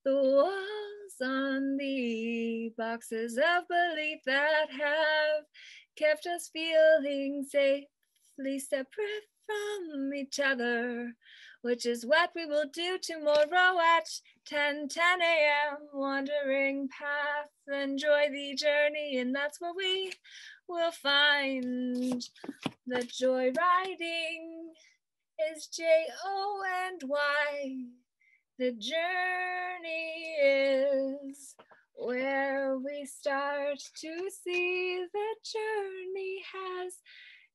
the walls on the boxes of belief that have kept us feeling safely separate from each other, which is what we will do tomorrow at 10 a.m. Wandering path, enjoy the journey, and that's where we will find the joy. Riding is Joy. The journey is where we start to see the journey has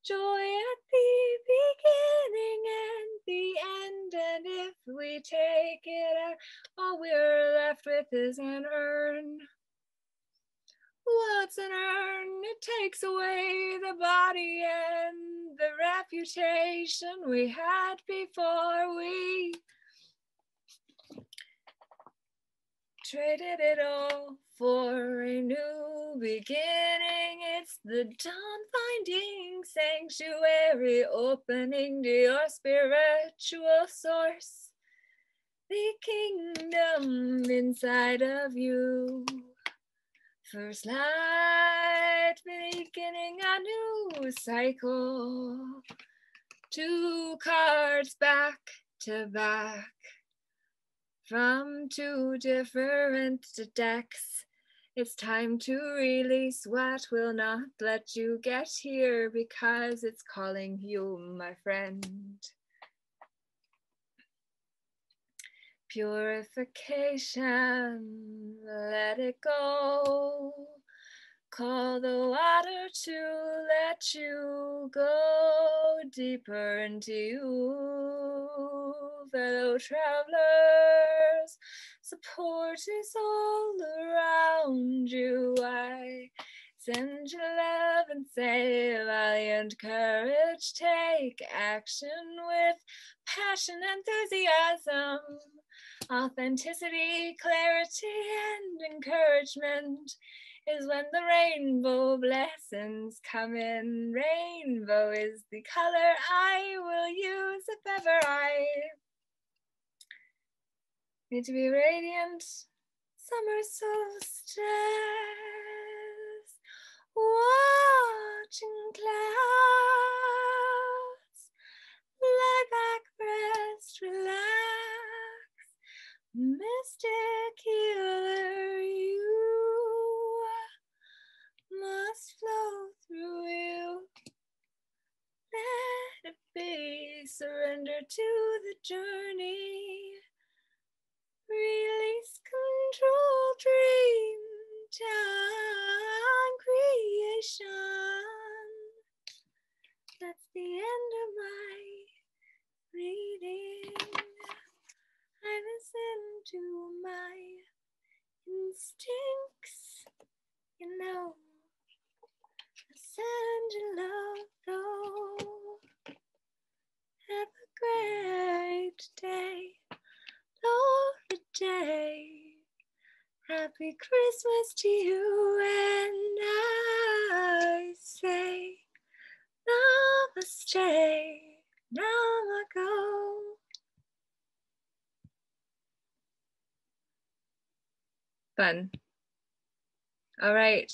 joy at the beginning and the end. And if we take it, all we're left with is an urn. What's an urn? It takes away the body and the reputation we had before we traded it all for a new beginning. It's the dawn finding sanctuary, opening to your spiritual source, the kingdom inside of you. First light, beginning a new cycle. 2 cards back to back from 2 different decks. It's time to release what will not let you get here, because it's calling you, my friend. Purification, let it go. Call the water to let you go deeper into you, fellow travelers. Support is all around you. I send you love and say, valiant courage, take action with passion, enthusiasm, authenticity, clarity, and encouragement is when the rainbow blessings come in. Rainbow is the color I will use if ever I need to be radiant. Summer solstice, watching clouds, lie back, rest, relax, mystic healer, you must flow through you. Let it be surrender to the journey. Release control, dream time creation. That's the end of my reading. I listen to my instincts, you know. Send your love, though. Have a great day, Lord, day. Happy Christmas to you, and I say namaste, namago. Fun. All right.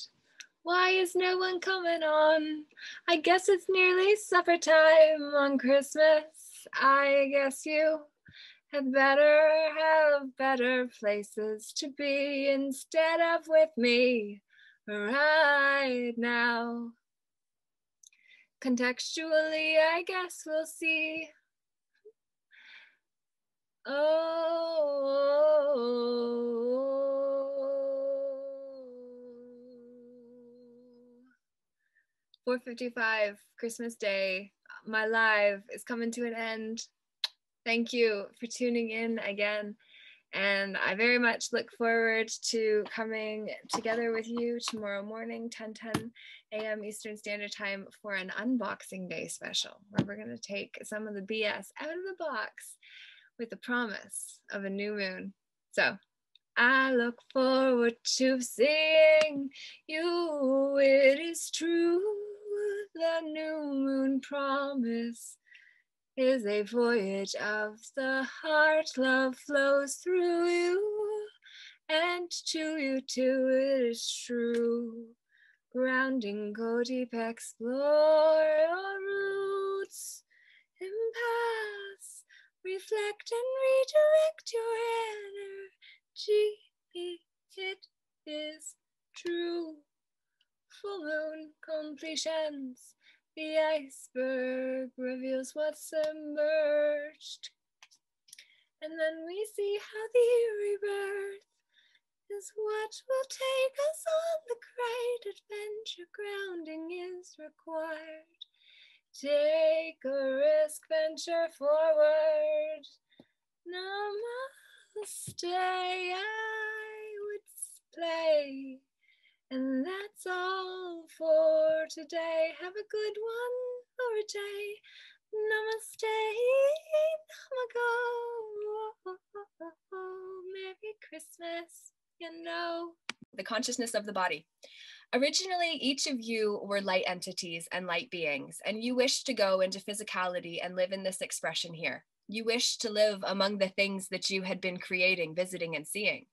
Why is no one coming on? I guess it's nearly supper time on Christmas. I guess you had better have better places to be instead of with me right now. Contextually, I guess we'll see. Oh. 4:55, Christmas Day. My live is coming to an end. Thank you for tuning in again. And I very much look forward to coming together with you tomorrow morning, 10:10 a.m. Eastern Standard Time for an unboxing day special, where we're going to take some of the BS out of the box with the promise of a new moon. So I look forward to seeing you. It is true, the new moon promise is a voyage of the heart. Love flows through you, and to you too it is true. Grounding, go deep, explore your roots, impasse, reflect and redirect your energy. It is true. Full moon completions. The iceberg reveals what's submerged. And then we see how the rebirth is what will take us on the great adventure. Grounding is required. Take a risk, venture forward. Namaste, I would play. And that's all for today. Have a good one or a day. Namaste, namago. Merry Christmas, you know. The consciousness of the body. Originally, each of you were light entities and light beings, and you wished to go into physicality and live in this expression here. You wished to live among the things that you had been creating, visiting, and seeing.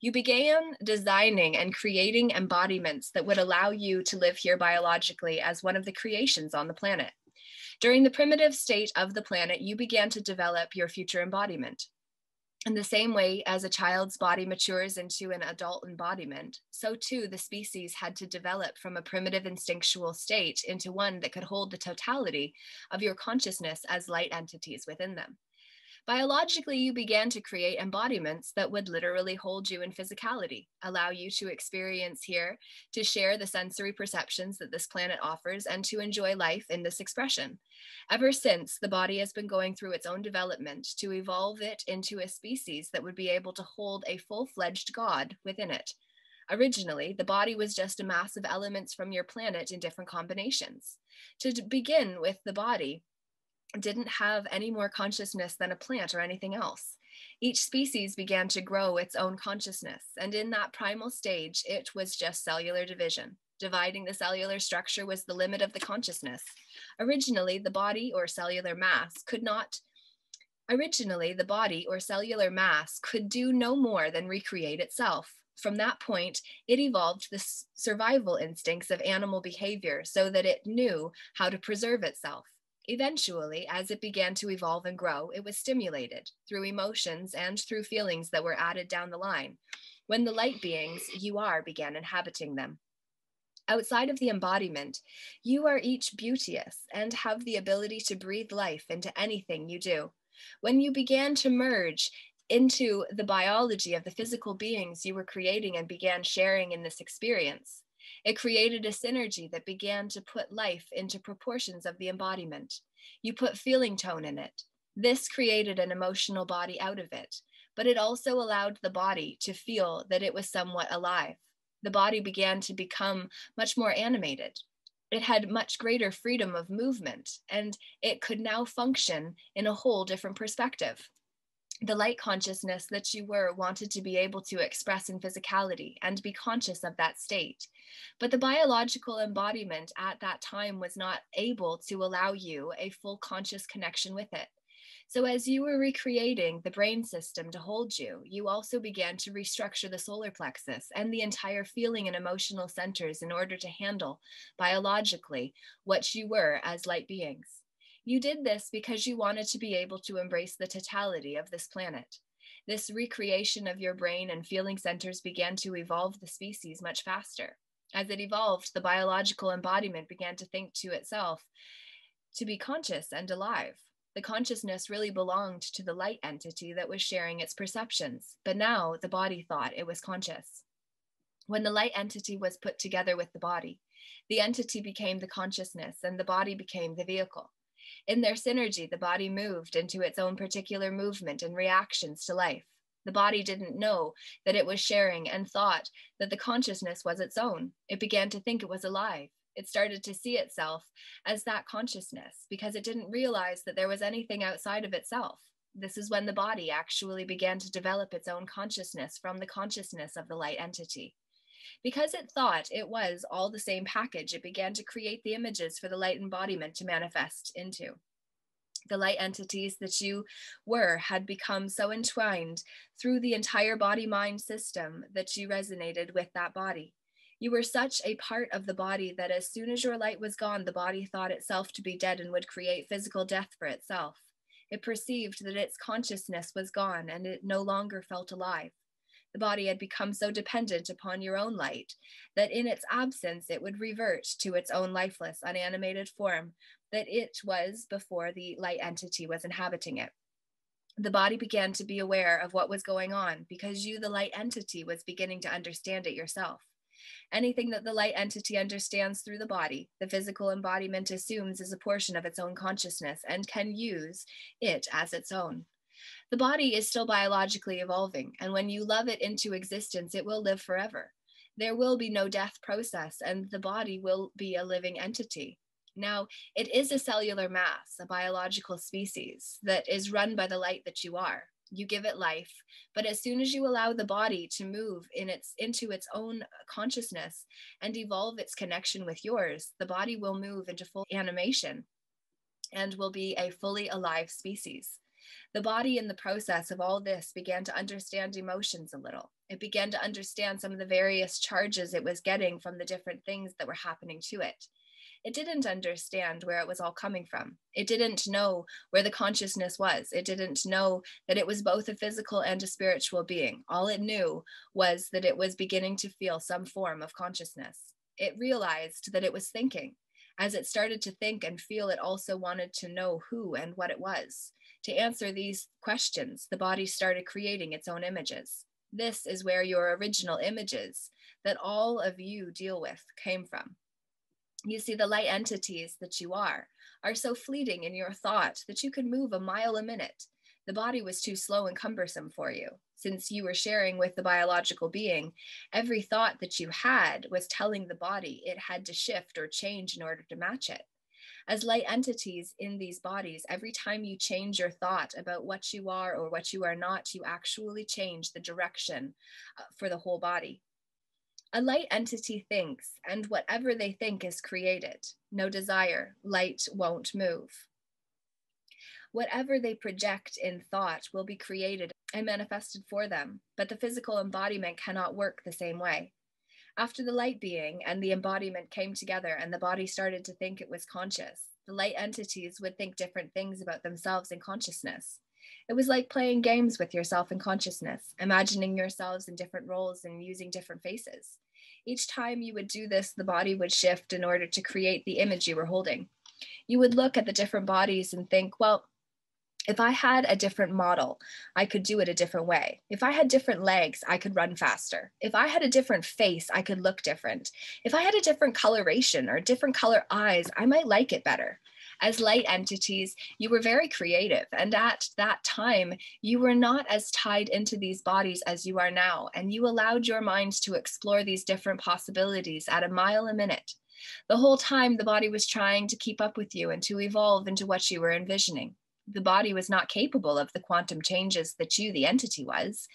You began designing and creating embodiments that would allow you to live here biologically as one of the creations on the planet. During the primitive state of the planet, you began to develop your future embodiment. In the same way as a child's body matures into an adult embodiment, so too the species had to develop from a primitive instinctual state into one that could hold the totality of your consciousness as light entities within them. Biologically, you began to create embodiments that would literally hold you in physicality, allow you to experience here, to share the sensory perceptions that this planet offers, and to enjoy life in this expression. Ever since, the body has been going through its own development to evolve it into a species that would be able to hold a full-fledged God within it. Originally, the body was just a mass of elements from your planet in different combinations. To begin with, the body didn't have any more consciousness than a plant or anything else. Each species began to grow its own consciousness, and in that primal stage, it was just cellular division. Dividing the cellular structure was the limit of the consciousness. Originally, the body or cellular mass could do no more than recreate itself. From that point, it evolved the survival instincts of animal behavior so that it knew how to preserve itself. Eventually, as it began to evolve and grow, it was stimulated through emotions and through feelings that were added down the line, when the light beings, you are, began inhabiting them. Outside of the embodiment, you are each beauteous and have the ability to breathe life into anything you do. When you began to merge into the biology of the physical beings you were creating and began sharing in this experience, it created a synergy that began to put life into proportions of the embodiment. You put feeling tone in it. This created an emotional body out of it, but it also allowed the body to feel that it was somewhat alive. The body began to become much more animated. It had much greater freedom of movement, and it could now function in a whole different perspective. The light consciousness that you were wanted to be able to express in physicality and be conscious of that state. But the biological embodiment at that time was not able to allow you a full conscious connection with it. So as you were recreating the brain system to hold you, you also began to restructure the solar plexus and the entire feeling and emotional centers in order to handle biologically what you were as light beings. You did this because you wanted to be able to embrace the totality of this planet. This recreation of your brain and feeling centers began to evolve the species much faster. As it evolved, the biological embodiment began to think to itself to be conscious and alive. The consciousness really belonged to the light entity that was sharing its perceptions, but now the body thought it was conscious. When the light entity was put together with the entity became the consciousness and the body became the vehicle. In their synergy, the body moved into its own particular movement and reactions to life. The body didn't know that it was sharing and thought that the consciousness was its own. It began to think it was alive. It started to see itself as that consciousness because it didn't realize that there was anything outside of itself. This is when the body actually began to develop its own consciousness from the consciousness of the light entity. Because it thought it was all the same package, it began to create the images for the light embodiment to manifest into. The light entities that you were had become so entwined through the entire body-mind system that you resonated with that body. You were such a part of the body that as soon as your light was gone, the body thought itself to be dead and would create physical death for itself. It perceived that its consciousness was gone and it no longer felt alive. The body had become so dependent upon your own light that in its absence, it would revert to its own lifeless, unanimated form that it was before the light entity was inhabiting it. The body began to be aware of what was going on because you, the light entity, was beginning to understand it yourself. Anything that the light entity understands through the body, the physical embodiment assumes as a portion of its own consciousness and can use it as its own. The body is still biologically evolving, and when you love it into existence, it will live forever. There will be no death process, and the body will be a living entity. Now, it is a cellular mass, a biological species that is run by the light that you are. You give it life, but as soon as you allow the body to move into its own consciousness and evolve its connection with yours, the body will move into full animation and will be a fully alive species. The body in the process of all this began to understand emotions a little. It began to understand some of the various charges it was getting from the different things that were happening to it. It didn't understand where it was all coming from. It didn't know where the consciousness was. It didn't know that it was both a physical and a spiritual being. All it knew was that it was beginning to feel some form of consciousness. It realized that it was thinking. As it started to think and feel, it also wanted to know who and what it was. To answer these questions, the body started creating its own images. This is where your original images that all of you deal with came from. You see, the light entities that you are so fleeting in your thought that you could move a mile a minute. The body was too slow and cumbersome for you. Since you were sharing with the biological being, every thought that you had was telling the body it had to shift or change in order to match it. As light entities in these bodies, every time you change your thought about what you are or what you are not, you actually change the direction for the whole body. A light entity thinks, and whatever they think is created. No desire, light won't move. Whatever they project in thought will be created and manifested for them, but the physical embodiment cannot work the same way. After the light being and the embodiment came together and the body started to think it was conscious, the light entities would think different things about themselves in consciousness. It was like playing games with yourself in consciousness, imagining yourselves in different roles and using different faces. Each time you would do this, the body would shift in order to create the image you were holding. You would look at the different bodies and think, well, if I had a different model, I could do it a different way. If I had different legs, I could run faster. If I had a different face, I could look different. If I had a different coloration or different color eyes, I might like it better. As light entities, you were very creative. And at that time, you were not as tied into these bodies as you are now. And you allowed your minds to explore these different possibilities at a mile a minute. The whole time, the body was trying to keep up with you and to evolve into what you were envisioning. The body was not capable of the quantum changes that you, the entity, was.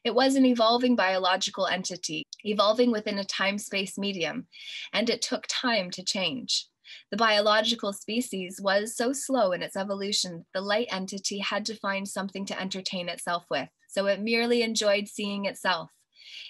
It was an evolving biological entity, evolving within a time-space medium, and it took time to change. The biological species was so slow in its evolution, the light entity had to find something to entertain itself with, so it merely enjoyed seeing itself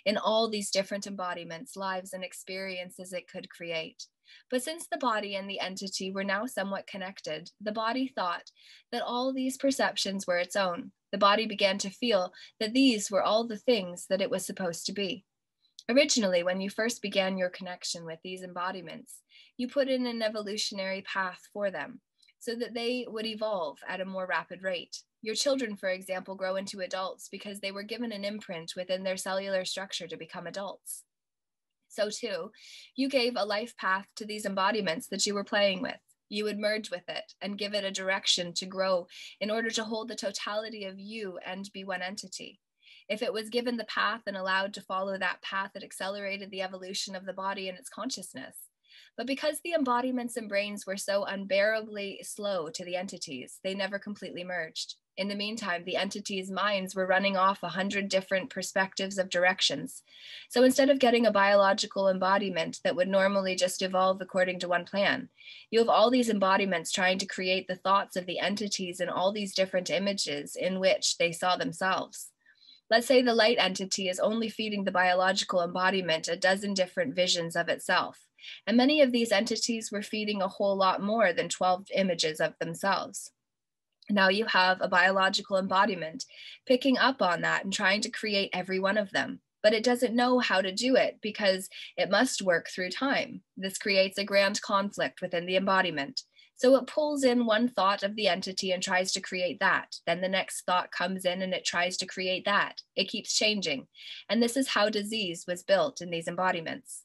in all these different embodiments, lives, and experiences it could create. But since the body and the entity were now somewhat connected, the body thought that all these perceptions were its own. The body began to feel that these were all the things that it was supposed to be. Originally, when you first began your connection with these embodiments, you put in an evolutionary path for them so that they would evolve at a more rapid rate. Your children, for example, grow into adults because they were given an imprint within their cellular structure to become adults. So too, you gave a life path to these embodiments that you were playing with. You would merge with it and give it a direction to grow in order to hold the totality of you and be one entity. If it was given the path and allowed to follow that path, it accelerated the evolution of the body and its consciousness. But because the embodiments and brains were so unbearably slow to the entities, they never completely merged. In the meantime, the entities' minds were running off 100 different perspectives of directions. So instead of getting a biological embodiment that would normally just evolve according to one plan, you have all these embodiments trying to create the thoughts of the entities in all these different images in which they saw themselves. Let's say the light entity is only feeding the biological embodiment a dozen different visions of itself. And many of these entities were feeding a whole lot more than 12 images of themselves. Now you have a biological embodiment picking up on that and trying to create every one of them. But it doesn't know how to do it because it must work through time. This creates a grand conflict within the embodiment. So it pulls in one thought of the entity and tries to create that. Then the next thought comes in and it tries to create that. It keeps changing. And this is how disease was built in these embodiments.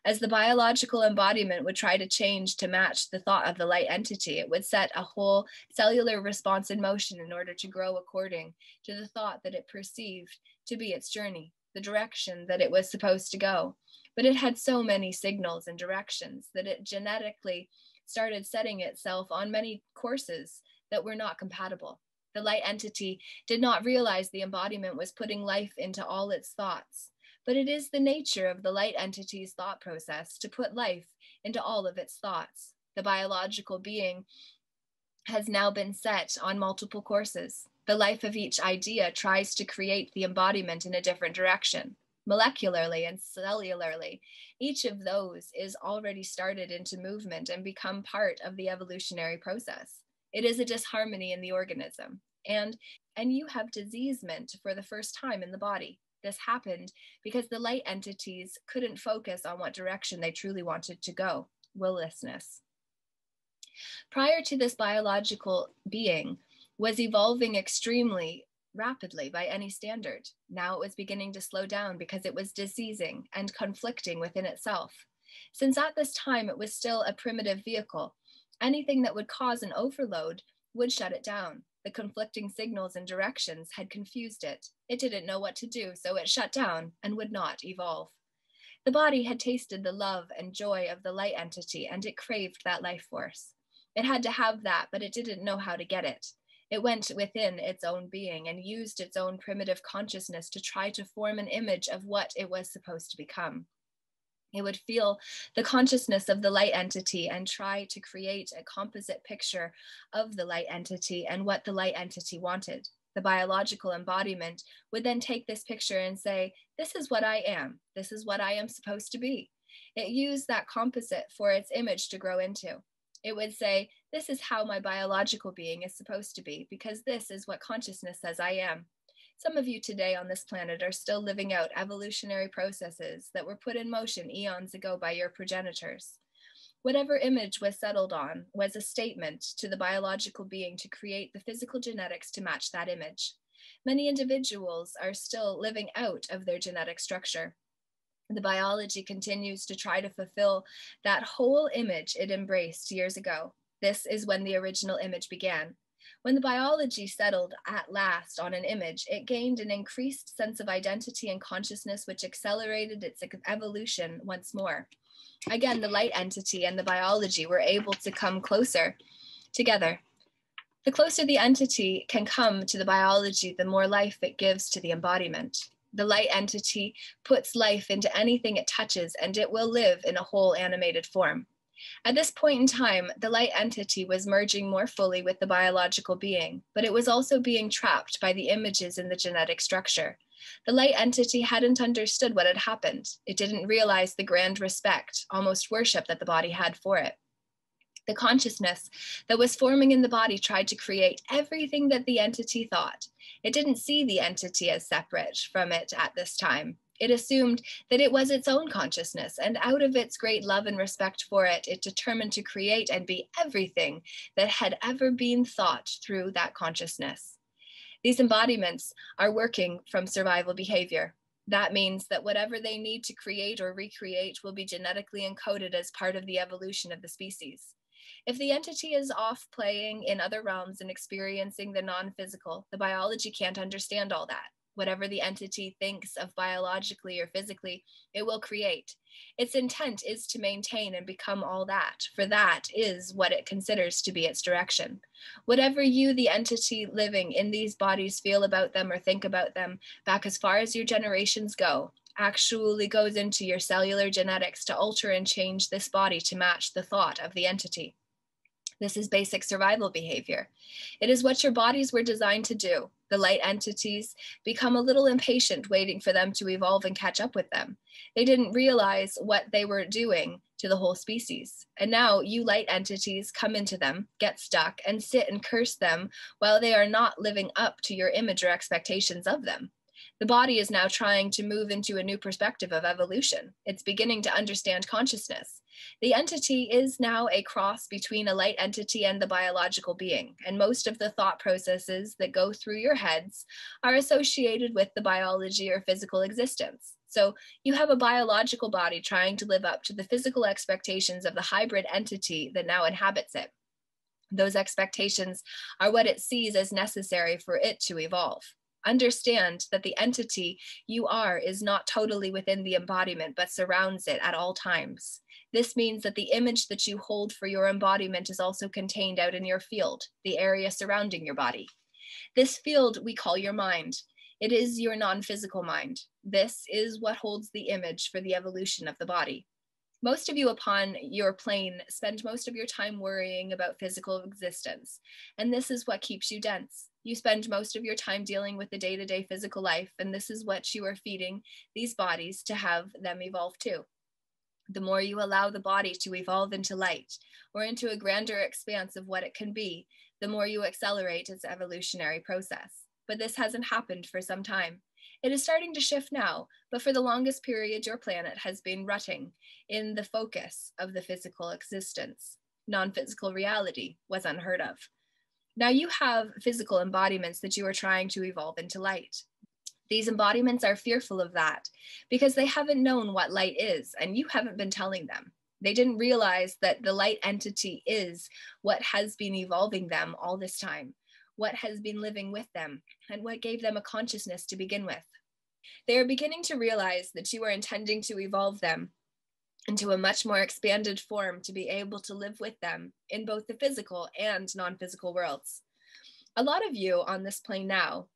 As the biological embodiment would try to change to match the thought of the light entity, it would set a whole cellular response in motion in order to grow according to the thought that it perceived to be its journey, the direction that it was supposed to go. But it had so many signals and directions that it genetically started setting itself on many courses that were not compatible. The light entity did not realize the embodiment was putting life into all its thoughts. But it is the nature of the light entity's thought process to put life into all of its thoughts. The biological being has now been set on multiple courses. The life of each idea tries to create the embodiment in a different direction. Molecularly and cellularly, each of those is already started into movement and become part of the evolutionary process. It is a disharmony in the organism. And you have diseasement for the first time in the body. This happened because the light entities couldn't focus on what direction they truly wanted to go, willlessness. Prior to this, biological being was evolving extremely rapidly by any standard. Now it was beginning to slow down because it was diseasing and conflicting within itself. Since at this time it was still a primitive vehicle, anything that would cause an overload would shut it down. The conflicting signals and directions had confused it. It didn't know what to do, so it shut down and would not evolve. The body had tasted the love and joy of the light entity, and it craved that life force. It had to have that, but it didn't know how to get it. It went within its own being and used its own primitive consciousness to try to form an image of what it was supposed to become. It would feel the consciousness of the light entity and try to create a composite picture of the light entity and what the light entity wanted. The biological embodiment would then take this picture and say, this is what I am. This is what I am supposed to be. It used that composite for its image to grow into. It would say, this is how my biological being is supposed to be, because this is what consciousness says I am. Some of you today on this planet are still living out evolutionary processes that were put in motion eons ago by your progenitors. Whatever image was settled on was a statement to the biological being to create the physical genetics to match that image. Many individuals are still living out of their genetic structure. The biology continues to try to fulfill that whole image it embraced years ago. This is when the original image began. When the biology settled at last on an image, it gained an increased sense of identity and consciousness, which accelerated its evolution once more. Again, the light entity and the biology were able to come closer together. The closer the entity can come to the biology, the more life it gives to the embodiment. The light entity puts life into anything it touches, and it will live in a whole animated form. At this point in time, the light entity was merging more fully with the biological being, but it was also being trapped by the images in the genetic structure. The light entity hadn't understood what had happened. It didn't realize the grand respect, almost worship, that the body had for it. The consciousness that was forming in the body tried to create everything that the entity thought. It didn't see the entity as separate from it at this time. It assumed that it was its own consciousness, and out of its great love and respect for it, it determined to create and be everything that had ever been thought through that consciousness. These embodiments are working from survival behavior. That means that whatever they need to create or recreate will be genetically encoded as part of the evolution of the species. If the entity is off playing in other realms and experiencing the non-physical, the biology can't understand all that. Whatever the entity thinks of biologically or physically, it will create. Its intent is to maintain and become all that, for that is what it considers to be its direction. Whatever you, the entity living in these bodies, feel about them or think about them, back as far as your generations go, actually goes into your cellular genetics to alter and change this body to match the thought of the entity. This is basic survival behavior. It is what your bodies were designed to do. The light entities become a little impatient waiting for them to evolve and catch up with them. They didn't realize what they were doing to the whole species. And now you light entities come into them, get stuck, and sit and curse them while they are not living up to your image or expectations of them. The body is now trying to move into a new perspective of evolution. It's beginning to understand consciousness. The entity is now a cross between a light entity and the biological being, and most of the thought processes that go through your heads are associated with the biology or physical existence. So you have a biological body trying to live up to the physical expectations of the hybrid entity that now inhabits it. Those expectations are what it sees as necessary for it to evolve. Understand that the entity you are is not totally within the embodiment, but surrounds it at all times. This means that the image that you hold for your embodiment is also contained out in your field, the area surrounding your body. This field we call your mind. It is your non-physical mind. This is what holds the image for the evolution of the body. Most of you upon your plane spend most of your time worrying about physical existence, and this is what keeps you dense. You spend most of your time dealing with the day-to-day physical life, and this is what you are feeding these bodies to have them evolve too. The more you allow the body to evolve into light or into a grander expanse of what it can be, the more you accelerate its evolutionary process. But this hasn't happened for some time. It is starting to shift now, but for the longest period, your planet has been rutting in the focus of the physical existence. Non-physical reality was unheard of. Now you have physical embodiments that you are trying to evolve into light. These embodiments are fearful of that because they haven't known what light is, and you haven't been telling them. They didn't realize that the light entity is what has been evolving them all this time, what has been living with them, and what gave them a consciousness to begin with. They are beginning to realize that you are intending to evolve them into a much more expanded form to be able to live with them in both the physical and non-physical worlds. A lot of you on this plane now,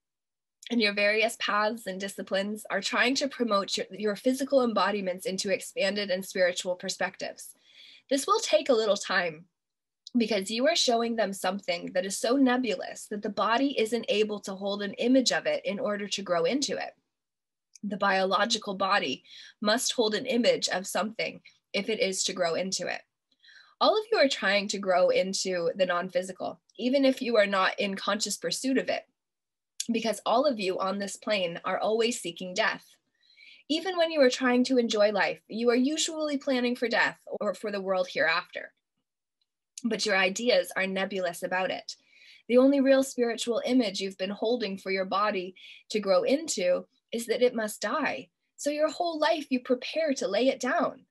in your various paths and disciplines, are trying to promote your physical embodiments into expanded and spiritual perspectives. This will take a little time because you are showing them something that is so nebulous that the body isn't able to hold an image of it in order to grow into it. The biological body must hold an image of something if it is to grow into it. All of you are trying to grow into the non-physical, even if you are not in conscious pursuit of it. because all of you on this plane are always seeking death. Even when you are trying to enjoy life, you are usually planning for death or for the world hereafter. But your ideas are nebulous about it. The only real spiritual image you've been holding for your body to grow into is that it must die. So your whole life you prepare to lay it down.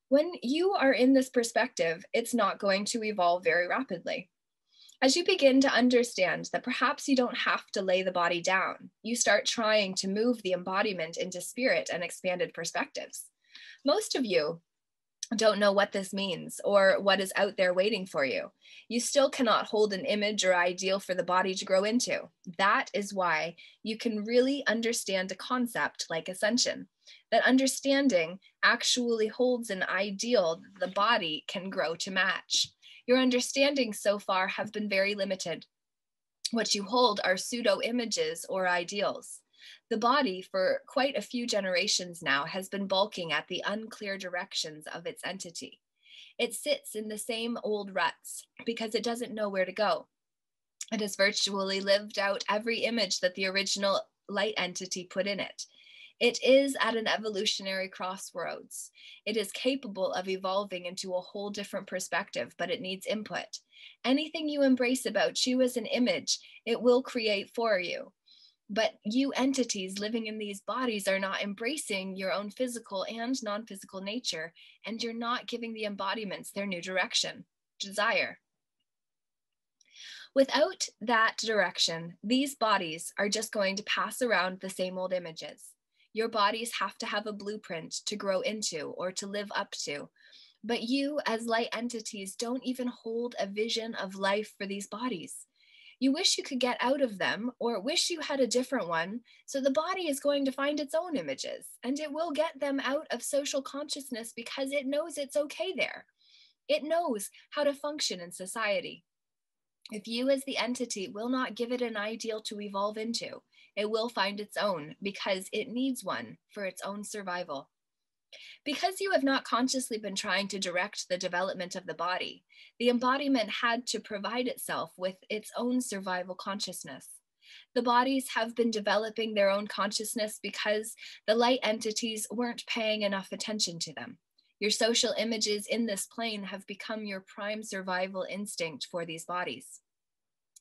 When you are in this perspective, it's not going to evolve very rapidly. As you begin to understand that perhaps you don't have to lay the body down, you start trying to move the embodiment into spirit and expanded perspectives. Most of you don't know what this means or what is out there waiting for you. You still cannot hold an image or ideal for the body to grow into. That is why you can really understand a concept like ascension. That understanding actually holds an ideal the body can grow to match. Your understandings so far have been very limited. What you hold are pseudo images or ideals. The body, for quite a few generations now, has been bulking at the unclear directions of its entity. It sits in the same old ruts because it doesn't know where to go. It has virtually lived out every image that the original light entity put in it. It is at an evolutionary crossroads. It is capable of evolving into a whole different perspective, but it needs input. Anything you embrace about you as an image, it will create for you. But you entities living in these bodies are not embracing your own physical and non-physical nature, and you're not giving the embodiments their new direction, desire. Without that direction, these bodies are just going to pass around the same old images. Your bodies have to have a blueprint to grow into or to live up to. But you, as light entities, don't even hold a vision of life for these bodies. You wish you could get out of them or wish you had a different one. So the body is going to find its own images and it will get them out of social consciousness because it knows it's okay there. It knows how to function in society. If you as the entity will not give it an ideal to evolve into, it will find its own because it needs one for its own survival. Because you have not consciously been trying to direct the development of the body, the embodiment had to provide itself with its own survival consciousness. The bodies have been developing their own consciousness because the light entities weren't paying enough attention to them. Your social images in this plane have become your prime survival instinct for these bodies.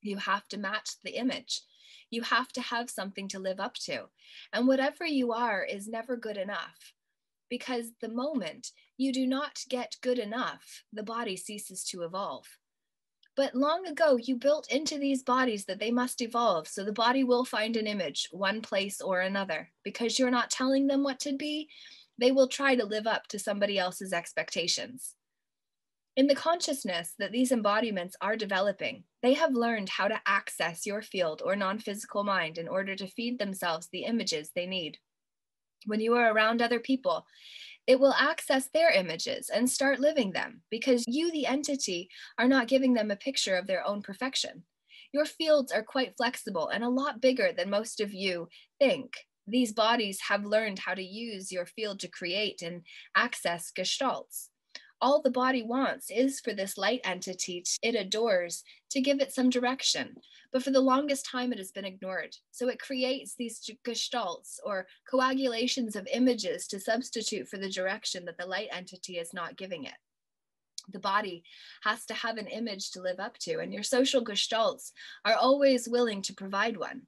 You have to match the image. You have to have something to live up to. And whatever you are is never good enough. Because the moment you do not get good enough, the body ceases to evolve. But long ago, you built into these bodies that they must evolve, so the body will find an image, one place or another. Because you're not telling them what to be, they will try to live up to somebody else's expectations. In the consciousness that these embodiments are developing, they have learned how to access your field or non-physical mind in order to feed themselves the images they need. When you are around other people, it will access their images and start living them because you, the entity, are not giving them a picture of their own perfection. Your fields are quite flexible and a lot bigger than most of you think. These bodies have learned how to use your field to create and access gestalts. All the body wants is for this light entity it adores to give it some direction. But for the longest time, it has been ignored. So it creates these gestalts or coagulations of images to substitute for the direction that the light entity is not giving it. The body has to have an image to live up to, and your social gestalts are always willing to provide one.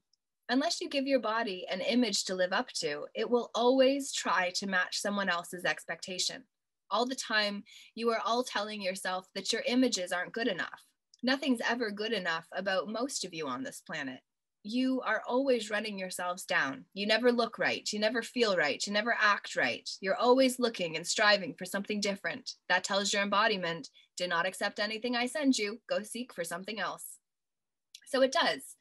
Unless you give your body an image to live up to, it will always try to match someone else's expectation. All the time, you are all telling yourself that your images aren't good enough. Nothing's ever good enough about most of you on this planet. You are always running yourselves down. You never look right. You never feel right. You never act right. You're always looking and striving for something different. That tells your embodiment, do not accept anything I send you. Go seek for something else. So it does.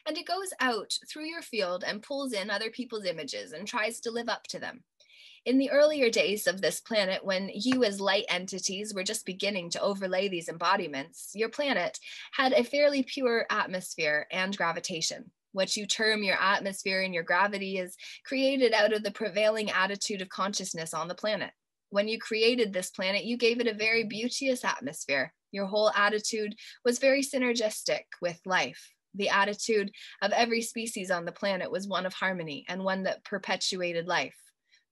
And it goes out through your field and pulls in other people's images and tries to live up to them. In the earlier days of this planet, when you as light entities were just beginning to overlay these embodiments, your planet had a fairly pure atmosphere and gravitation. What you term your atmosphere and your gravity is created out of the prevailing attitude of consciousness on the planet. When you created this planet, you gave it a very beauteous atmosphere. Your whole attitude was very synergistic with life. The attitude of every species on the planet was one of harmony and one that perpetuated life.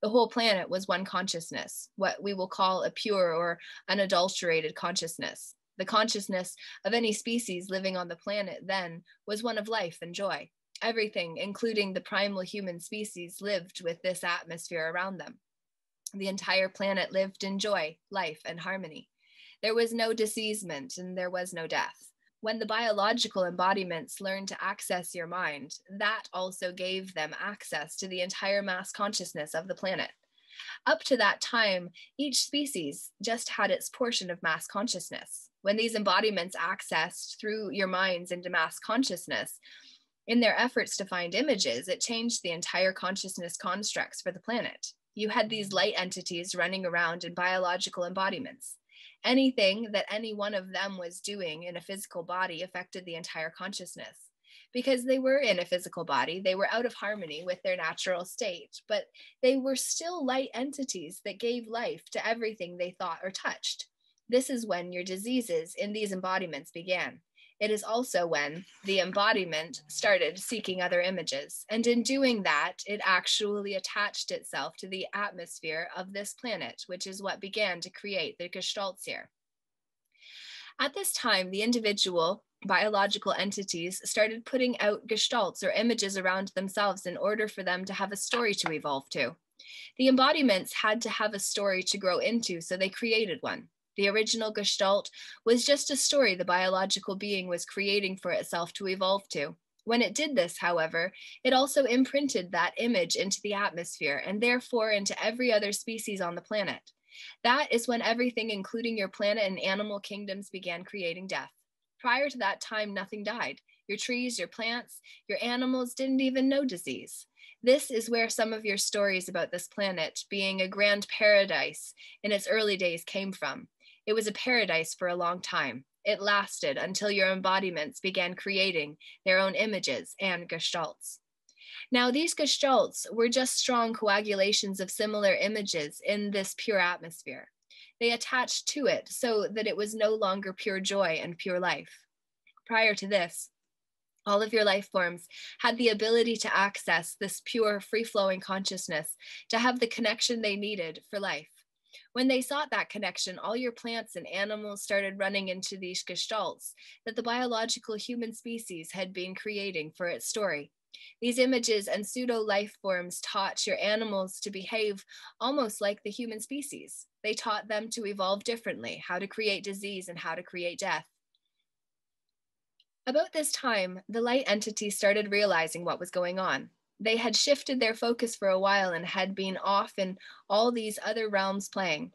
The whole planet was one consciousness, what we will call a pure or unadulterated consciousness. The consciousness of any species living on the planet then was one of life and joy. Everything, including the primal human species, lived with this atmosphere around them. The entire planet lived in joy, life, and harmony. There was no diseasement and there was no death. When the biological embodiments learned to access your mind, that also gave them access to the entire mass consciousness of the planet. Up to that time, each species just had its portion of mass consciousness. When these embodiments accessed through your minds into mass consciousness, in their efforts to find images, it changed the entire consciousness constructs for the planet. You had these light entities running around in biological embodiments. Anything that any one of them was doing in a physical body affected the entire consciousness. Because they were in a physical body, they were out of harmony with their natural state, but they were still light entities that gave life to everything they thought or touched. This is when your diseases in these embodiments began. It is also when the embodiment started seeking other images, and in doing that, it actually attached itself to the atmosphere of this planet, which is what began to create the gestalts here. At this time, the individual biological entities started putting out gestalts or images around themselves in order for them to have a story to evolve to. The embodiments had to have a story to grow into, so they created one. The original gestalt was just a story the biological being was creating for itself to evolve to. When it did this, however, it also imprinted that image into the atmosphere and therefore into every other species on the planet. That is when everything, including your planet and animal kingdoms, began creating death. Prior to that time, nothing died. Your trees, your plants, your animals didn't even know disease. This is where some of your stories about this planet being a grand paradise in its early days came from. It was a paradise for a long time. It lasted until your embodiments began creating their own images and gestalts. Now, these gestalts were just strong coagulations of similar images in this pure atmosphere. They attached to it so that it was no longer pure joy and pure life. Prior to this, all of your life forms had the ability to access this pure, free-flowing consciousness to have the connection they needed for life. When they sought that connection, all your plants and animals started running into these gestalts that the biological human species had been creating for its story. These images and pseudo-life forms taught your animals to behave almost like the human species. They taught them to evolve differently, how to create disease and how to create death. About this time, the light entities started realizing what was going on. They had shifted their focus for a while and had been off in all these other realms playing.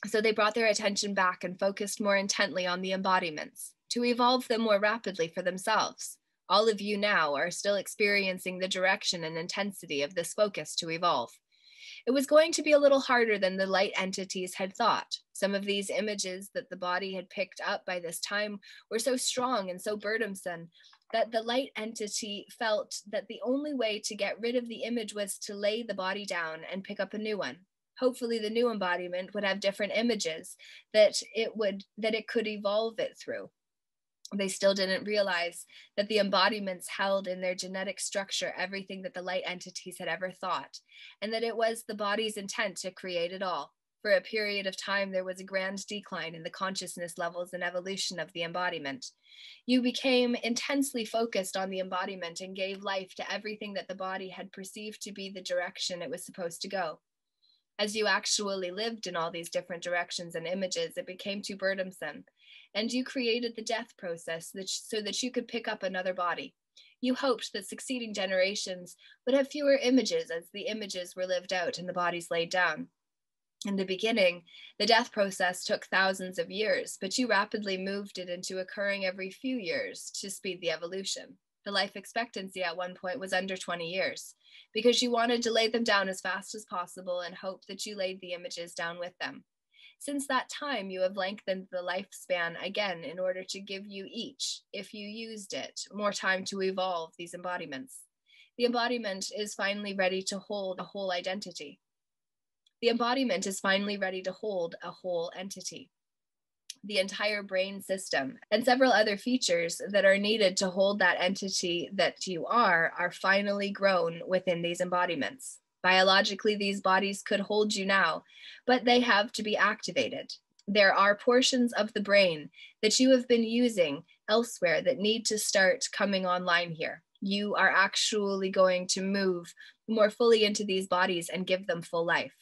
So they brought their attention back and focused more intently on the embodiments to evolve them more rapidly for themselves. All of you now are still experiencing the direction and intensity of this focus to evolve. It was going to be a little harder than the light entities had thought. Some of these images that the body had picked up by this time were so strong and so burdensome that the light entity felt that the only way to get rid of the image was to lay the body down and pick up a new one. Hopefully the new embodiment would have different images that it could evolve it through. They still didn't realize that the embodiments held in their genetic structure everything that the light entities had ever thought, and that it was the body's intent to create it all. For a period of time, there was a grand decline in the consciousness levels and evolution of the embodiment. You became intensely focused on the embodiment and gave life to everything that the body had perceived to be the direction it was supposed to go. As you actually lived in all these different directions and images, it became too burdensome, and you created the death process so that you could pick up another body. You hoped that succeeding generations would have fewer images as the images were lived out and the bodies laid down. In the beginning, the death process took thousands of years, but you rapidly moved it into occurring every few years to speed the evolution. The life expectancy at one point was under 20 years, because you wanted to lay them down as fast as possible and hope that you laid the images down with them. Since that time, you have lengthened the lifespan again in order to give you each, if you used it, more time to evolve these embodiments. The embodiment is finally ready to hold a whole identity. The embodiment is finally ready to hold a whole entity. the entire brain system, and several other features that are needed to hold that entity that you are finally grown within these embodiments. Biologically, these bodies could hold you now, but they have to be activated. There are portions of the brain that you have been using elsewhere that need to start coming online here. You are actually going to move more fully into these bodies and give them full life.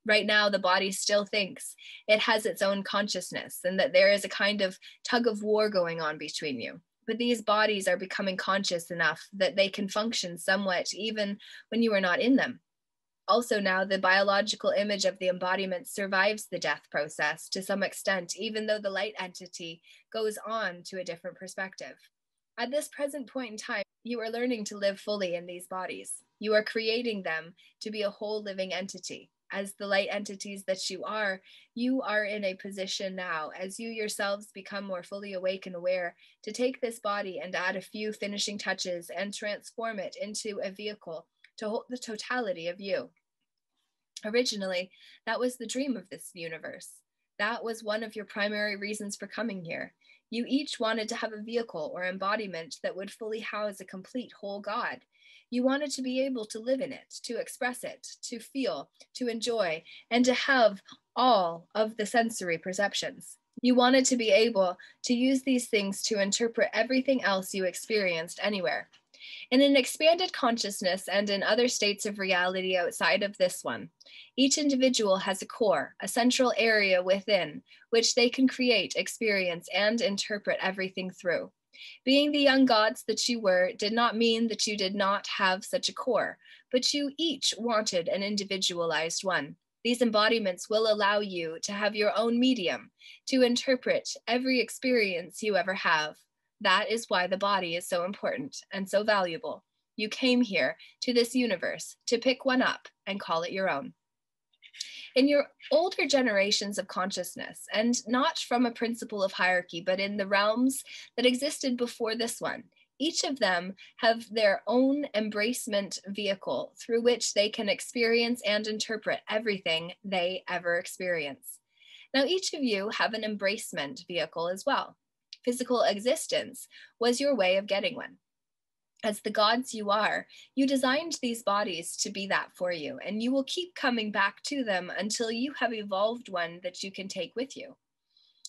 Right now, the body still thinks it has its own consciousness and that there is a kind of tug of war going on between you. But these bodies are becoming conscious enough that they can function somewhat even when you are not in them. Also now, the biological image of the embodiment survives the death process to some extent, even though the light entity goes on to a different perspective. At this present point in time, you are learning to live fully in these bodies. You are creating them to be a whole living entity. As the light entities that you are in a position now, as you yourselves become more fully awake and aware, to take this body and add a few finishing touches and transform it into a vehicle to hold the totality of you. Originally, that was the dream of this universe. That was one of your primary reasons for coming here. You each wanted to have a vehicle or embodiment that would fully house a complete whole God. You wanted to be able to live in it, to express it, to feel, to enjoy, and to have all of the sensory perceptions. You wanted to be able to use these things to interpret everything else you experienced anywhere. In an expanded consciousness and in other states of reality outside of this one, each individual has a core, a central area within which they can create, experience, and interpret everything through. Being the young gods that you were did not mean that you did not have such a core, but you each wanted an individualized one. These embodiments will allow you to have your own medium, to interpret every experience you ever have. That is why the body is so important and so valuable. You came here to this universe to pick one up and call it your own. In your older generations of consciousness, and not from a principle of hierarchy, but in the realms that existed before this one, each of them have their own embracement vehicle through which they can experience and interpret everything they ever experience. Now, each of you have an embracement vehicle as well. Physical existence was your way of getting one. As the gods you are, you designed these bodies to be that for you, and you will keep coming back to them until you have evolved one that you can take with you.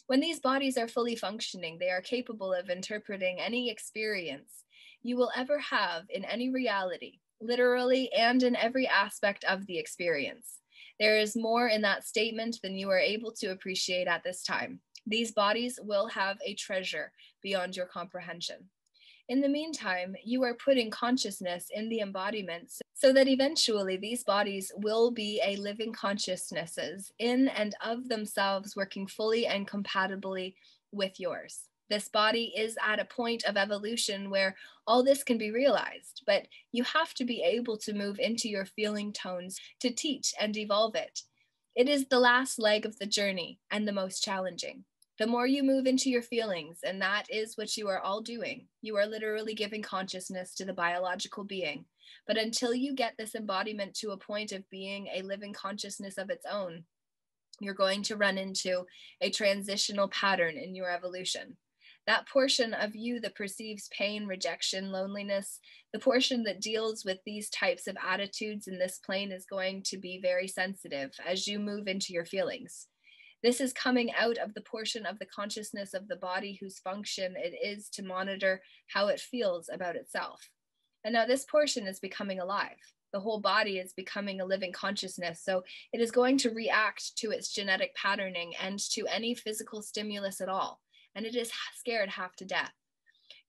When these bodies are fully functioning, they are capable of interpreting any experience you will ever have in any reality, literally and in every aspect of the experience. There is more in that statement than you are able to appreciate at this time. These bodies will have a treasure beyond your comprehension. In the meantime, you are putting consciousness in the embodiments so that eventually these bodies will be a living consciousnesses in and of themselves, working fully and compatibly with yours. This body is at a point of evolution where all this can be realized, but you have to be able to move into your feeling tones to teach and evolve it. It is the last leg of the journey and the most challenging. The more you move into your feelings, and that is what you are all doing, you are literally giving consciousness to the biological being. But until you get this embodiment to a point of being a living consciousness of its own, you're going to run into a transitional pattern in your evolution. That portion of you that perceives pain, rejection, loneliness, the portion that deals with these types of attitudes in this plane is going to be very sensitive as you move into your feelings. This is coming out of the portion of the consciousness of the body whose function it is to monitor how it feels about itself. And now this portion is becoming alive. The whole body is becoming a living consciousness, so it is going to react to its genetic patterning and to any physical stimulus at all, and it is scared half to death.